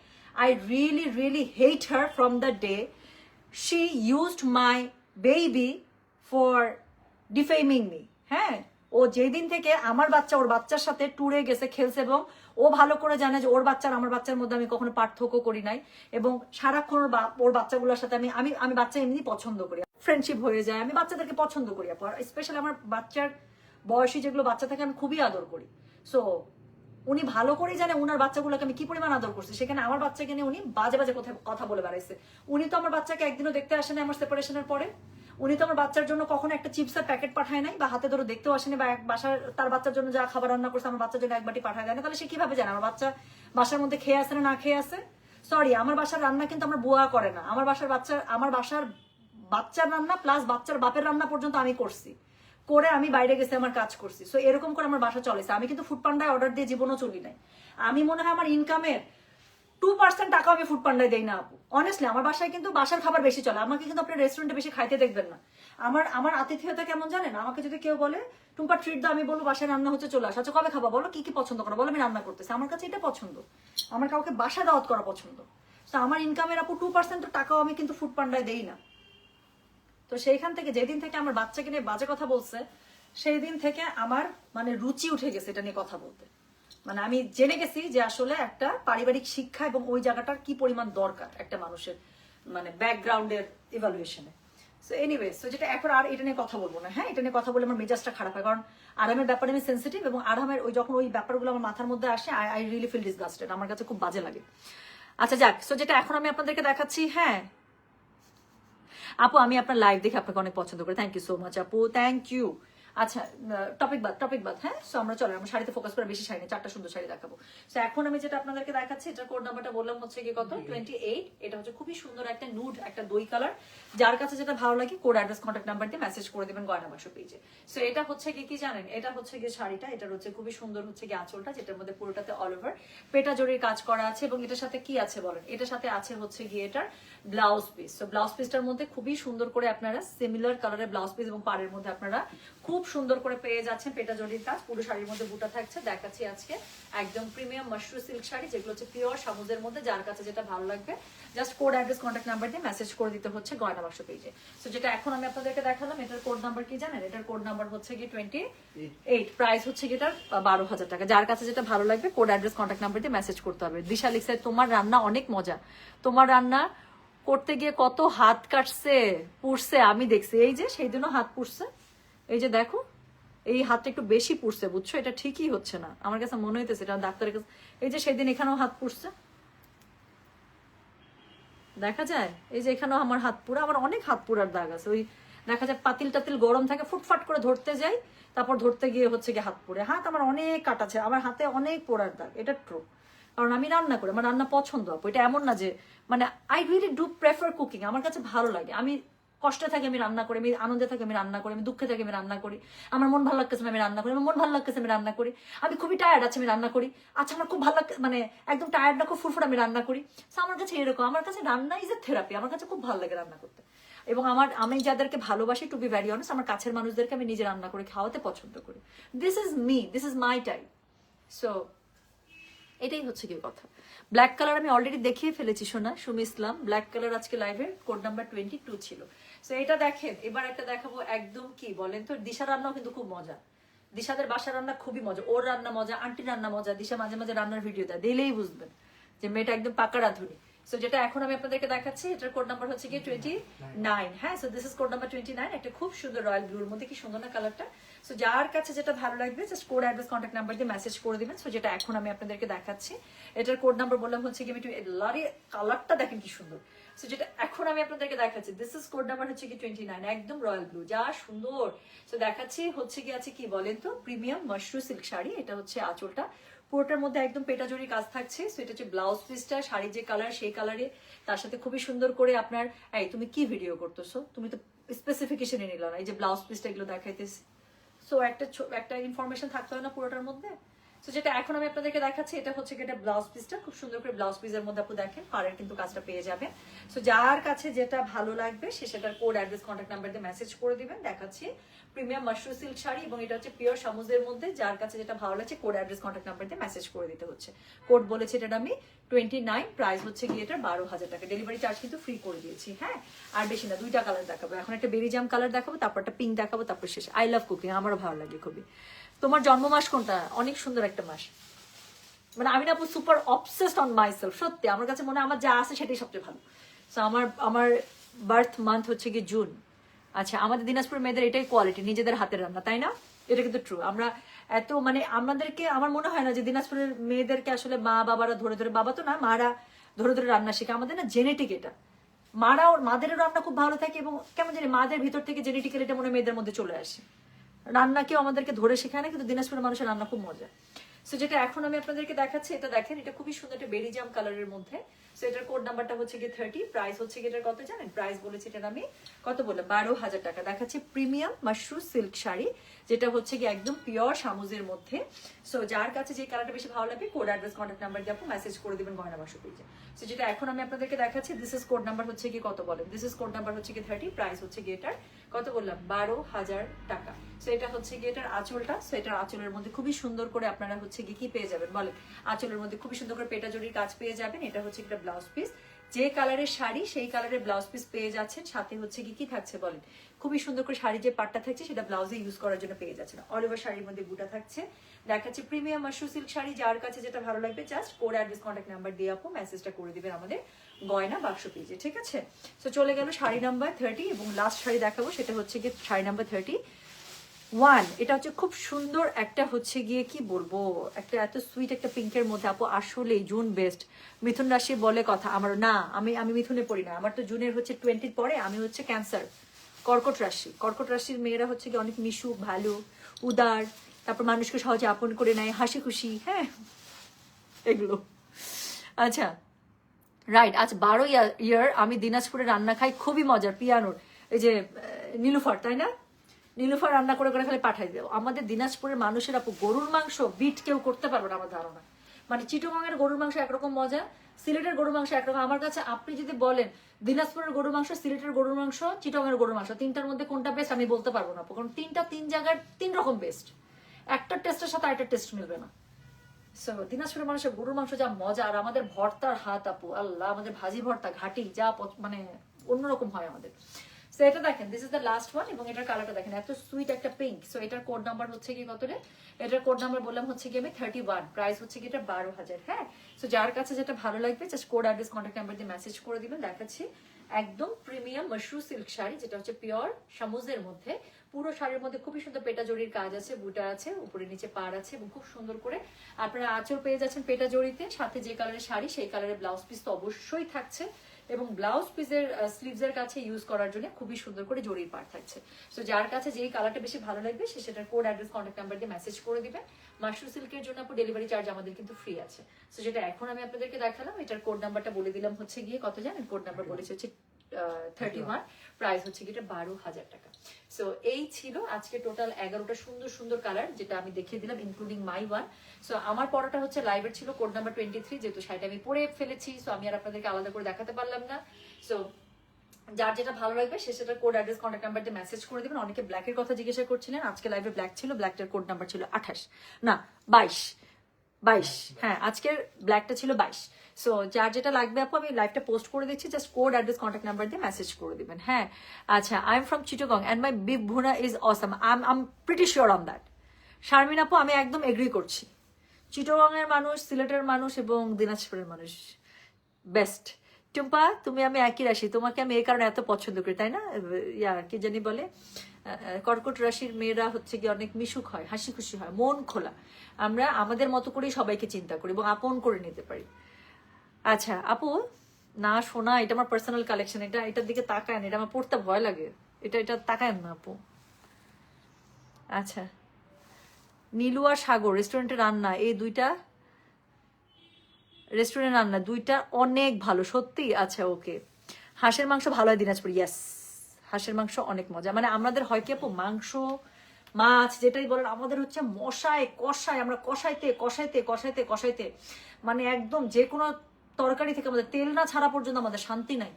I really really hate her from the day she used my baby for defaming me. হ্যাঁ, ও যেদিন থেকে আমার বাচ্চা ওর বাচ্চার সাথে ট্যুরে গেছে, খেলছে, এবং ও ভালো করে জানে যে ওর বাচ্চার আমার বাচ্চার মধ্যে আমি কখনো পার্থক্য করি নাই, এবং সারাক্ষণ ওর বাচ্চাগুলোর সাথে আমি বাচ্চা এমনি পছন্দ করি, ফ্রেন্ডশিপ হয়ে যায়, আমি বাচ্চাদেরকে পছন্দ করি। স্পেশালি আমার বাচ্চার বয়সী যেগুলো বাচ্চা থাকে আমি খুবই আদর করি। সো উনি ভালো করেই জানে উনার বাচ্চাগুলোকে আমি কি পরিমাণ আদর করছি, সেখানে আমার বাচ্চাকে নিয়ে উনি বাজে বাজে কথা বলে বেড়াইছে। উনি তো আমার বাচ্চাকে একদিনও দেখতে আসে না আমার সেপারেশনের পরে। উনি তো আমার বাচ্চার জন্য কখনো একটা চিপসের প্যাকেট পাঠায় নাই, বা হাতে ধরে দেখতেও আসেনি, বা এক বাসার তার বাচ্চার জন্য যা খাবার রান্না করছে আমার বাচ্চার জন্য এক বাটি পাঠায় দেয় না। তাহলে সে কিভাবে জানে আমার বাচ্চা বাসার মধ্যে খেয়ে আসে না খেয়ে আসে? সরি, আমার বাসার রান্না কিন্তু আমার বুয়া করে না। আমার বাসার বাচ্চার রান্না প্লাস বাচ্চার বাপের রান্না পর্যন্ত আমি করছি, করে আমি বাইরে গেছি, আমার কাজ করছি। সো এরকম করে আমার বাসা চলেছে। আমি কিন্তু ফুড পান্ডায় অর্ডার দিয়ে জীবনও চলি নাই। আমি মনে হয় আমার ইনকামের 2% টাকা আমি ফুড পান্ডায় দেই না আপু। অনেস্টলি আমার বাসায় কিন্তু বাসার খাবার বেশি চলে। আমাকে কিন্তু আপনি রেস্টুরেন্টে বেশি খাইতে দেখবেন না। আমার আতিথেয়তা কেমন জানেন? আমাকে যদি কেউ বলে টুম্পা ট্রিট দাও, আমি বলবো বাসায় রান্না হচ্ছে, চলে আসো। আচ্ছা কবে খাবা বলো, কি কি পছন্দ করো বলো, আমি রান্না করতেছি। আমার কাছে এটা পছন্দ, আমার কাউকে বাসা দাওয়াত করা পছন্দ। তো আমার ইনকামের আপু 2% টাকাও আমি কিন্তু ফুড পান্ডায় দেই না। তো সেইখান থেকে যেদিন থেকে আমার বাচ্চাকে নিয়ে বাজে কথা বলছে, সেই দিন থেকে আমার মানে রুচি উঠে গেছে এটা নিয়ে কথা বলতে। মানে আমি জেনে গেছি যে আসলে একটা পারিবারিক শিক্ষা এবং ওই জায়গাটার কি পরিমাণ দরকার একটা মানুষের, মানে ব্যাকগ্রাউন্ডের ইভালুয়েশনে। সো এনিওয়ে, সো যেটা এখন আর এটা নিয়ে কথা বলবো না। হ্যাঁ, এটা নিয়ে কথা বলে আমার মেজাজটা খারাপ হয়, কারণ আরামের ব্যাপারে আমি সেন্সিটিভ, এবং আরামের যখন ওই ব্যাপারগুলো আমার মাথার মধ্যে আসে আই রিয়েলি ফিল ডিসগাস্টেড, আমার কাছে খুব বাজে লাগে। আচ্ছা যাক, সো যেটা এখন আমি আপনাদেরকে দেখাচ্ছি, হ্যাঁ আপু আমি আপনার লাইভ দেখে আপনাকে অনেক পছন্দ করি, থ্যাংক ইউ সো মাচ আপু, থ্যাংক ইউ। আচ্ছা টপিক বাদ। হ্যাঁ, সো আমরা চলো আমরা শাড়িতে ফোকাস করে, বেশি শাড়ি 4টা সুন্দর শাড়ি দেখাবো। সো এখন আমি যেটা আপনাদেরকে দেখাচ্ছি, এটার কোড নাম্বারটা বললাম হচ্ছে কি কত 28। এটা হচ্ছে খুবই সুন্দর একটা নুড, একটা দই কালার। যার কাছে যেটা ভালো লাগে কোড অ্যাড্রেস কন্ট্যাক্ট নাম্বার দিয়ে মেসেজ করে দিবেন গয়না বাক্স পেজে। সো এটা হচ্ছে কি জানেন, এটা হচ্ছে গিয়ে শাড়িটা, এটার হচ্ছে খুবই সুন্দর হচ্ছে গিয়ে আঁচলটা, যেটার মধ্যে পুরোটাতে অল ওভার পেটা জরির কাজ করা আছে, এবং এটার সাথে কি আছে বলেন, এটার সাথে আছে হচ্ছে গিয়ে এটার ব্লাউজ পিস। তো ব্লাউজ পিসটার মধ্যে খুবই সুন্দর করে আপনারা সিমিলার কালারের ব্লাউজ পিস, এবং পাড়ের মধ্যে আপনারা খুব সুন্দর করে পেয়ে যাচ্ছেন পেটা জরির কাজ। পুরো শাড়ির মধ্যে বুটা থাকছে। দেখাচ্ছি আজকে একদম প্রিমিয়াম মাশরু সিল্ক শাড়ি, যেগুলো হচ্ছে পিওর সামুজের মধ্যে। যার কাছে যেটা ভালো লাগবে just code address contact number দিয়ে মেসেজ করে দিতে হচ্ছে গয়না বাক্স পেজে। সো যেটা এখন আমি আপনাদেরকে দেখালাম, এটার কোড নাম্বার কি জানেন? এটার কোড নাম্বার হচ্ছে কি 28, প্রাইস হচ্ছে কি এটার 12,000 টাকা। যার কাছে যেটা ভালো লাগবে কোড অ্যাড্রেস কন্ট্যাক্ট নাম্বার দিয়ে মেসেজ করতে হবে। দিশা লিখছে তোমার রান্না অনেক মজা, তোমার রান্না করতে গিয়ে কত হাত কাটছে পুড়ছে আমি দেখছি। এই যে সেই দিনও হাত পুড়ছে, এই যে দেখো এই হাতটা একটু বেশি পুড়ছে, বুঝছো? এটা ঠিকই হচ্ছে না, আমার কাছে মনে হইতেছে এটা ডাক্তারের কাছে। এই যে সেদিন এখানেও হাত পুড়ছে, দেখা যায়। এই যে এখানেও আমার হাত পুরা, আমার অনেক হাত পুরার দাগ আছে। ওই দেখা যায় পাতিল টাতিল গরম থাকে, ফুটফাট করে ধরতে যাই, তারপর ধরতে গিয়ে হচ্ছে গিয়ে হাত পুড়ে। হাত আমার অনেক কাটাছে, আমার হাতে অনেক পোড়ার দাগ, এটা ট্রু। কারণ আমি রান্না করি, আমার রান্না পছন্দ আপু। এটা এমন না যে, মানে I really do prefer cooking, আমার কাছে ভালো লাগে। আমি কষ্টে থাকি আমি রান্না করি, আমি আনন্দে থাকি আমি রান্না করি, আমি দুঃখে থাকি আমি রান্না করি, আমার মন ভালো লাগতেছে আমি রান্না করি, আমার মন ভালো লাগতেছে আমি রান্না করি, আমি খুবই টায়ার্ড আছে আমি রান্না করি, আচ্ছা আমার খুব ভালো লাগে, মানে একদম টায়ার্ড না, খুব ফুরফুর আমি রান্না করি। সো আমার কাছে এরকম, আমার কাছে রান্না ইজ এ থেরাপি, আমার কাছে খুব ভালো লাগে রান্না করতে। এবং আমি যাদেরকে ভালোবাসি, টু বি ভেরি অনেস্ট, আমার কাছের মানুষদেরকে আমি নিজে রান্না করে খাওয়াতে পছন্দ করি। This is me, this is my type. So এটাই হচ্ছে কি কথা। ব্ল্যাক কালার আমি অলরেডি দেখিয়ে ফেলেছি সোনা, সুমি ইসলাম। ব্ল্যাক কালার আজকে লাইভের কোড নাম্বার 22 ছিল। সো এটা দেখেন, এবার একটা দেখাবো একদম কি বলেন তো, দিশা রান্নাও কিন্তু খুব মজা। দিশাদের বাসা রান্না খুবই মজা, ওর রান্না মজা, আন্টি রান্না মজা। দিশা মাঝে মাঝে রান্নার ভিডিও দেয়, দিলেই বুঝবেন যে মেয়েটা একদম পাকা রাঁধুনি। সো যেটা এখন আমি আপনাদেরকে দেখাচ্ছি এটার কোড নাম্বার হচ্ছে কি 29। হ্যাঁ, so this is code number 29। একটা খুব সুন্দর রয়্যাল ব্লুর মধ্যে, কি সুন্দর না কালারটা। সো যার কাছে যেটা ভালো লাগবে just code address contact number দিয়ে মেসেজ করে দিবেন। সো যেটা এখন আমি আপনাদেরকে দেখাচ্ছি এটার কোড নাম্বার বললাম হচ্ছে কি, আমি একটু লারি কালারটা দেখেন কি সুন্দর। সো যেটা এখন আমি আপনাদেরকে দেখাচ্ছি দিস ইজ কোড নাম্বার হচ্ছে কি 29, একদম রয়্যাল ব্লু, যা সুন্দর। সো দেখাচ্ছি হচ্ছে কি আছে কি বলেন তো, প্রিমিয়াম মাশরু সিল্ক শাড়ি। এটা হচ্ছে আঁচলটা, পুরোটার মধ্যে একদম পেটা জড়ি কাজ থাকছে। সো এটা হচ্ছে ব্লাউজ পিসটা, শাড়ির যে কালার সেই কালারে, তার সাথে খুবই সুন্দর করে আপনার, এই তুমি কি ভিডিও করতেছো, তুমি তো স্পেসিফিকেশনে নিল না, এই যে ব্লাউজ পিসটা এগুলো দেখাইতেছি। সো একটা ইনফরমেশন থাকতে হয় না পুরোটার মধ্যে। সো যেটা এখন আমি আপনাদেরকে দেখাচ্ছি এটা হচ্ছে কি, এটা ব্লাউজ পিসটা খুব সুন্দর করে ব্লাউজ পিসের মধ্যে আপনি দেখেন পাড়ের কিন্তু কাজটা পেয়ে যাবেন। সো যার কাছে যেটা ভালো লাগবে সে সেটার কোড অ্যাড্রেস কন্ট্যাক্ট নাম্বার দিয়ে মেসেজ করে দিবেন। দেখাচ্ছি প্রিমিয়াম মাশরু সিল্ক শাড়ি এবং এটা হচ্ছে পিওর সামুজের মধ্যে। যার কাছে যেটা ভালো লাগছে কোড অ্যাড্রেস কন্ট্যাক্ট নাম্বার দিয়ে মেসেজ করে দিতে হচ্ছে। কোড বলেছে এটা আমি 29, প্রাইস হচ্ছে গিয়ে এটা 12,000 টাকা। ডেলিভারি চার্জ কিন্তু ফ্রি করে দিয়েছি। হ্যাঁ, আর বেশি না, 2টা কালার দেখাবো এখন, একটা বেরি জাম কালার দেখাবো, তারপর একটা পিঙ্ক দেখাবো, তারপর শেষ। আই লাভ কুকিং, আমারও ভালো লাগে খুবই। তোমার জন্ম মাস কোনটা? অনেক সুন্দর একটা মাস, মানে আমি না আপু সুপার অবসেসড অন মাইসেলফ, সত্যি আমার কাছে মনে হয় আমার যা আছে সেটাই সবচেয়ে ভালো। সো আমার বার্থ মান্থ হচ্ছে কি জুন। আচ্ছা, আমাদের দিনাজপুর মেয়েদের এটাই কোয়ালিটি, নিজেদের হাতের রান্না, তাই না? এটা কিন্তু ট্রু। আমরা এত মানে আমাদেরকে, আমার মনে হয় না যে দিনাজপুরের মেয়েদেরকে আসলে মা বাবারা ধরে ধরে, বাবা তো না মারা ধরে ধরে রান্না শেখে। আমাদের না জেনেটিক এটা, মাদেরও রান্না খুব ভালো থাকে এবং কেমন জানি মাদের ভিতর থেকে জেনেটিক্যালি এটা মনে হয় মেয়েদের মধ্যে চলে আসে। রান্না কেউ আমাদেরকে ধরে শেখায় না, কিন্তু দিনাজপুরের মানুষের রান্না খুব মজা। সো যেটা এখন আমি আপনাদেরকে দেখাচ্ছি এটা দেখেন, এটা খুবই সুন্দর একটা বেরি জাম কালারের মধ্যে। সো এটার কোড নাম্বারটা হচ্ছে গিয়ে 30, প্রাইস হচ্ছে গিয়ে এটার কত জানেন? প্রাইস বলেছি এটার আমি কত বললাম, 12,000 টাকা। দেখাচ্ছি প্রিমিয়াম মাশরু সিল্ক শাড়ি, যেটা হচ্ছে গিয়ে একদম পিওর সামুজের মধ্যে। সো যার কাছে যে কালারটা বেশি ভালো লাগবে কোড অ্যাড্রেস কন্ট্যাক্ট নাম্বার দিয়ে আপনি মেসেজ করে দিবেন গয়না বাক্স পেজে। সো যেটা এখন আমি আপনাদেরকে দেখাচ্ছি দিস ইজ কোড নাম্বার হচ্ছে কি কত বলেন, দিস ইজ কোড নাম্বার হচ্ছে কি 30, প্রাইস হচ্ছে গিয়ে এটার কত বললাম, 12,000 টাকা। সো এটা হচ্ছে গিয়ে এটার আঁচলটা। সো এটার আঁচলের মধ্যে খুবই সুন্দর করে আপনারা হচ্ছে গিয়ে কি পেয়ে যাবেন বলেন, আঁচলের মধ্যে খুবই সুন্দর করে পেটা জড়ির কাজ পেয়ে যাবেন। এটা হচ্ছে একটা ব্লাউজ পিস, যে কালারের শাড়ি সেই কালারের ব্লাউজ পিস পেয়ে যাচ্ছেন। সাথে হচ্ছে কি থাকছে বলেন, খুবই সুন্দর করে শাড়ির যে পাটটা থাকছে সেটা ব্লাউজে ইউজ করার জন্য পেয়ে যাচ্ছেন। অল ওভার শাড়ির মধ্যে বুটা থাকছে। দেখাচ্ছে প্রিমিয়াম মাশরু সিল্ক শাড়ি, যার কাছে যেটা ভালো লাগবে just code address contact number দিয়ে আপু মেসেজটা করে দিবেন আমাদের গয়না বাক্স পেজে, ঠিক আছে? সো চলে গেল শাড়ি নাম্বার 30 এবং লাস্ট শাড়ি দেখাবো সেটা হচ্ছে গিয়ে শাড়ি নাম্বার 31। এটা হচ্ছে খুব সুন্দর একটা হচ্ছে গিয়ে কি বলবো, একটা এত সুইট একটা পিঙ্কের মধ্যে আপু, আসলে জুন বেস্ট। মিথুন রাশি বলে কথা, আমার না, আমি মিথুনে পড়ি না, আমার তো জুনের হচ্ছে 20 পরে, আমি হচ্ছে ক্যান্সার, কর্কট রাশি। কর্কট রাশির মেয়েরা হচ্ছে গিয়ে অনেক মিশুক, ভালো, উদার, তারপর মানুষকে সহজে আপন করে নেয়, হাসি খুশি, হ্যাঁ এগুলো। আচ্ছা রাইট, আজ 12 ইয়ার আমি দিনাজপুরে রান্না খাই, খুবই মজার। পিয়ানোর এই যে নীলুফার, তাই না? নীলুফার রান্না করে করে খালি পাঠাই দেবো। আমাদের দিনাজপুরের মানুষের আপু গরুর মাংস বিট কেউ করতে পারবে না আমার ধারণা। মানে চিটগাংয়ের গরুর মাংস একরকম মজা, সিলেটের গরুর মাংস একরকম। আমার কাছে আপনি যদি বলেন দিনাজপুরের গরুর মাংস, সিলেটের গরুর মাংস, চিটগাংয়ের গরুর মাংস, তিনটার মধ্যে কোনটা বেস্ট আমি বলতে পারবো না, কারণ তিন জায়গার 3 রকম বেস্ট। একটা টেস্টের সাথে আরেকটা টেস্ট মিলবে না। সো দিনাজপুরের মানুষের গরুর মাংস যা মজা, আর আমাদের ভর্তার হাত আপু, আল্লাহ, আমাদের ভাজি ভর্তা ঘাটি যা মানে অন্যরকম হয় আমাদের। সো এটা দেখেন, this is the last one এবং এটার কালারটা দেখেন এত সুইট একটা পিঙ্ক। সো এটার কোড নাম্বার হচ্ছে কি কত রে? এটার কোড নাম্বার বললাম হচ্ছে কি আমি 31, প্রাইস হচ্ছে কি এটা 12,000। হ্যাঁ, সো যার কাছে যেটা ভালো লাগবে just code address contact number দিয়ে মেসেজ করে দিবেন। দেখাচ্ছি একদম প্রিমিয়াম মাশরু সিল্ক শাড়ি, যেটা হচ্ছে পিওর সামুজের মধ্যে। পুরো শাড়ির মধ্যে খুবই সুন্দর পেটা জড়ির কাজ আছে, বুটা আছে, উপরে নিচে পাড় আছে এবং খুব সুন্দর করে আপনারা আঁচল পেয়ে যাচ্ছেন পেটা জড়িতে। সাথে যে কালারের শাড়ি সেই কালারের ব্লাউজ পিস তো অবশ্যই থাকছে এবং ব্লাউজ পিসের স্লিভসের কাছে ইউজ করার জন্য খুবই সুন্দর করে জড়ির পাড় থাকছে। সো যার কাছে যেই কালারটা বেশি ভালো লাগবে সে সেটার কোড অ্যাড্রেস কন্ট্যাক্ট নাম্বার দিয়ে মেসেজ করে দিবেন। মাশরু সিল্কের জন্য আপু ডেলিভারি চার্জ আমাদের কিন্তু ফ্রি আছে। সো যেটা এখন আমি আপনাদেরকে দেখালাম এটার কোড নাম্বারটা বলে দিলাম হচ্ছে গিয়ে কত জানেন? কোড নাম্বার বলেছে হচ্ছে 31, প্রাইস হচ্ছে কি এটা 12,000 টাকা। সো এই ছিল আজকে টোটাল 11টা সুন্দর সুন্দর কালার যেটা আমি দেখিয়ে দিলাম, ইনক্লুডিং মাই ওয়ান। সো আমার পড়াটা হচ্ছে লাইভের ছিল কোড নাম্বার 23, যেহেতু শাড়িটা আমি পরে ফেলেছি সো আমি আর আপনাদেরকে আলাদা করে দেখাতে পারলাম না। সো যার যেটা ভালো লাগবে সে সেটার কোড অ্যাড্রেস কন্ট্যাক্ট নাম্বার দিয়ে মেসেজ করে দিবেন। অনেকে ব্ল্যাকের কথা জিজ্ঞাসা করছিলেন, আজকে লাইভে ব্ল্যাক ছিল, ব্ল্যাকটার কোড নাম্বার ছিল 28 না 22। হ্যাঁ, আজকের ব্ল্যাকটা ছিল 22। সো যার যেটা লাগবে আপু আমি লাইভটা পোস্ট করে দিচ্ছি, just code address contact number দিয়ে মেসেজ করে দিবেন। হ্যাঁ, আচ্ছা, I am from Chittagong and my beef bhuna is awesome. I am pretty sure on that. Sharmin আপু আমি একদম এগ্রি করছি, চিটাগং এর মানুষ, সিলেটের মানুষ এবং দিনাজপুরের মানুষ বেস্ট। টুম্পা তুমি আমি একই রাশি, তোমাকে আমি এই কারণে এত পছন্দ করি, তাই না? কি জানি বলে, কর্কট রাশির মেয়েরা হচ্ছে কি অনেক মিশুক হয়, হাসি খুশি হয়, মন খোলা। আমরা আমাদের মতো করেই সবাইকে চিন্তা করি এবং আপন করে নিতে পারি। আচ্ছা আপু, না শোনা, এটা আমার পার্সোনাল কালেকশন, এটার দিকে তাকায় না, এটা আমার পড়তে ভয় লাগে, এটা তাকায় না আপু। আচ্ছা, নীলু আর সাগর রেস্টুরেন্টে রান্না, এই দুইটা রেস্টুরেন্ট রান্না দুইটা অনেক ভালো সত্যি। আচ্ছা ওকে, হাঁসের মাংস ভালো হয় দিনাজপুর, ইয়াস, হাঁসের মাংস অনেক মজা। মানে আমাদের হয় কি আপু, মাংস মাছ যেটাই বলেন, আমাদের হচ্ছে মশায় কষায়, আমরা কষাইতে কষাইতে কষাইতে কষাইতে মানে একদম যে কোনো তরকারি থেকে আমাদের তেল না ছাড়া পর্যন্ত আমাদের শান্তি নাই।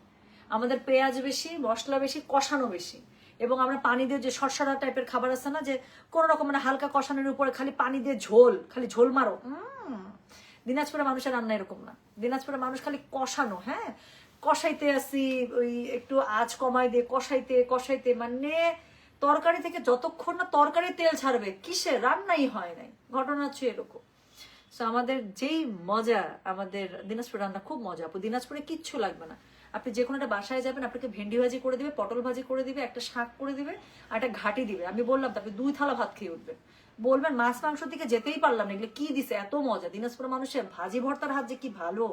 আমাদের পেঁয়াজ বেশি, মশলা বেশি, কষানো বেশি, এবং আমরা পানি দিয়ে যে সরসরা টাইপের খাবার আছে না, যে কোনো রকম মানে হালকা কষানোর উপরে খালি পানি দিয়ে ঝোল, খালি ঝোল মারো। দিনাজপুরের মানুষের রান্না এরকম না, দিনাজপুরের মানুষ খালি কষানো, হ্যাঁ কষাইতে আসি, ওই একটু আঁচ কমাই দিয়ে কষাইতে কষাইতে, মানে তরকারি থেকে যতক্ষণ না তরকারি তেল ছাড়বে কিসে রান্নাই হয় নাই, ঘটনা হচ্ছে এরকম। সো আমাদের যেই মজা, আমাদের দিনাজপুর রান্না খুব মজা আপু, দিনাজপুরে কিচ্ছু লাগবে না। আপনি যে কোনো একটা বাসায় যাবেন, আপনাকে ভেন্ডি ভাজি করে দিবে, পটল ভাজি করে দিবে, একটা শাক করে দিবে, আর একটা ঘাটি দিবে। আমি বললাম তো, আপনি 2 থালা ভাত খেয়ে উঠবেন, বলবেন মাছ মাংস দিকে যেতেই পারলাম না, এগুলো কি দিছে এত মজা। দিনাজপুরের মানুষের ভাজি ভর্তার হাত যে কি ভালো,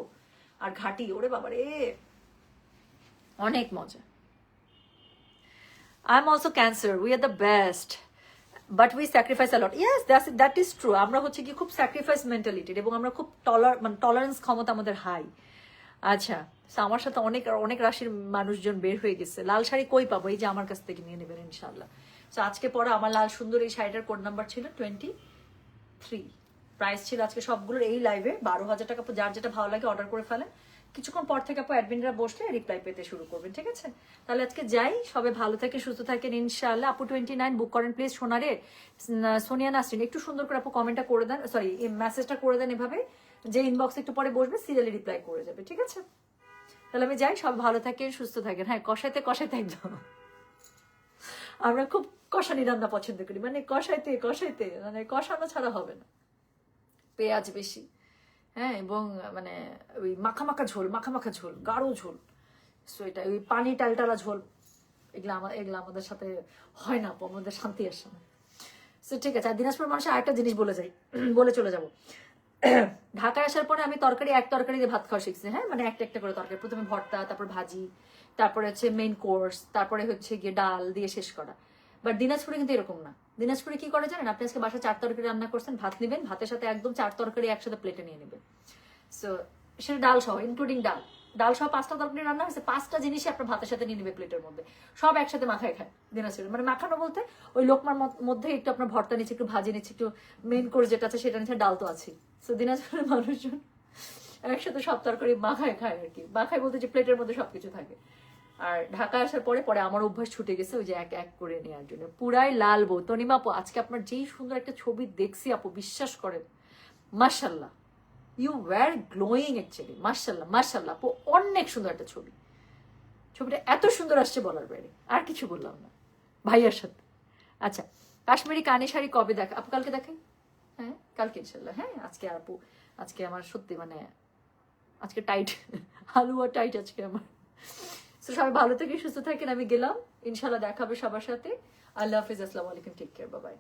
আর ঘাটি, ওরে বাবা রে, অনেক মজা। I am also cancer, we are the best, but we sacrifice a lot. Yes, that is true. আমরা হচ্ছে কি খুব স্যাক্রিফাইস মেন্টালিটির, এবং আমরা খুব টলারেন্স ক্ষমতা আমাদের হাই। আচ্ছা, আমার সাথে অনেক অনেক রাশির মানুষজন বের হয়ে গেছে। লাল শাড়ি কই পাবো? এই যে আমার কাছ থেকে নিয়ে নেবেন ইনশাল্লাহ। তো আজকে পরে আমার লাল সুন্দর এই শাড়িটার কোড নাম্বার ছিল 23, প্রাইস ছিল আজকে সবগুলোর এই লাইভে 12,000 টাকা। যার যেটা ভালো লাগে অর্ডার করে ফেলেন, কিছুক্ষণ পর থেকে আপু অ্যাডমিনরা বসলে রিপ্লাই পেতে শুরু করবেন, ঠিক আছে? তাহলে আজকে যাই, সবাই ভালো থাকেন, সুস্থ থাকেন ইনশাআল্লাহ। আপু 29 বুক করেন প্লিজ। সোনারে সোনিয়া নাসরিন একটু সুন্দর করে আপু কমেন্টটা করে দেন, সরি মেসেজটা করে দেন এভাবে, যে ইনবক্স একটু পরে বসবে, সিরিয়ালি রিপ্লাই করে যাবে, ঠিক আছে? তাহলে আমি যাই, সব ভালো থাকেন, সুস্থ থাকেন। হ্যাঁ, কষাইতে কষাইতে একদম, আমরা খুব কষানি রান্না পছন্দ করি, মানে কষাইতে কষাইতে, মানে কষানো ছাড়া হবে না, পেঁয়াজ বেশি, হ্যাঁ, এবং মানে ওই মাখা মাখা ঝোল, মাখা মাখা ঝোল, গাঢ় ঝোল, সো এটা ওই পানি টালটালা ঝোল, এগুলো আমাদের সাথে হয় না, আমাদের শান্তি আসে না। সো ঠিক আছে। আর দিনাজপুর মানুষের আরেকটা জিনিস বলে যাই, বলে চলে যাবো। ঢাকায় আসার পরে আমি এক তরকারি দিয়ে ভাত খাওয়া শিখছি, হ্যাঁ, মানে একটা একটা করে তরকারি, প্রথমে ভর্তা, তারপর ভাজি, তারপরে হচ্ছে মেইন কোর্স, তারপরে হচ্ছে গিয়ে ডাল দিয়ে শেষ করা। বাট দিনাজপুরে কিন্তু এরকম না। দিনাজপুরে কি করে জানেন? আপনি আজকে বাসায় 4 তরকারি রান্না করছেন, ভাত নেবেন, ভাতের সাথে একদম 4 তরকারি একসাথে প্লেটে নিয়ে নেবেন। সো সেটা ডাল সহ, ইনক্লুডিং ডাল সহ 5টা তরকারি রান্না হয়েছে, 5টা জিনিসই আপনার ভাতের সাথে নিয়ে নেবে প্লেটের মধ্যে, সব একসাথে মাখায় খায় দিনাজপুরে। মানে মাখানো বলতে ওই লোকমার মধ্যে একটু আপনার ভর্তা নিচ্ছে, একটু ভাজি নিচ্ছে, একটু মেইন কোর্স যেটা আছে সেটা নিচ্ছে, ডাল তো আছে। সো দিনাজপুরের মানুষজন একসাথে সব তরকারি মাখায় খায় আর কি, মাখায় বলতে যে প্লেটের মধ্যে সবকিছু থাকে। আর ঢাকা আসার পরে আমার অভ্যাস ছুটে গেছে ওই যে এক এক করে নেওয়ার জন্য। পুরাই লাল বউ। তনিমা আপু, আজকে আপনার যেই সুন্দর একটা ছবি দেখছি আপু, বিশ্বাস করেন, মাশাল্লাহ, ইউ ওয়ার গ্লোয়িং অ্যাকচুয়ালি, মাশাল্লাহ মাশাল্লাহ আপু, অনেক সুন্দর একটা ছবি। ছবিটা এত সুন্দর আসছে বলার বাইরে, আর কিছু বললাম না ভাইয়ার সাথে। আচ্ছা, কাশ্মীরি কানে শাড়ি কবে দেখা আপু? কালকে দেখাই, হ্যাঁ কালকে ইনশাল্লাহ। হ্যাঁ, আজকে আপু, আজকে আমার সত্যি মানে আজকে টাইট, হালুয়া টাইট আজকে আমার। তো সবাই ভালো থেকে সুস্থ থাকেন, আমি গেলাম, ইনশাল্লাহ দেখাবে সবার সাথে। আল্লাহ হাফিজ, আসসালামু আলাইকুম, টেক কেয়ার, বাই বাই।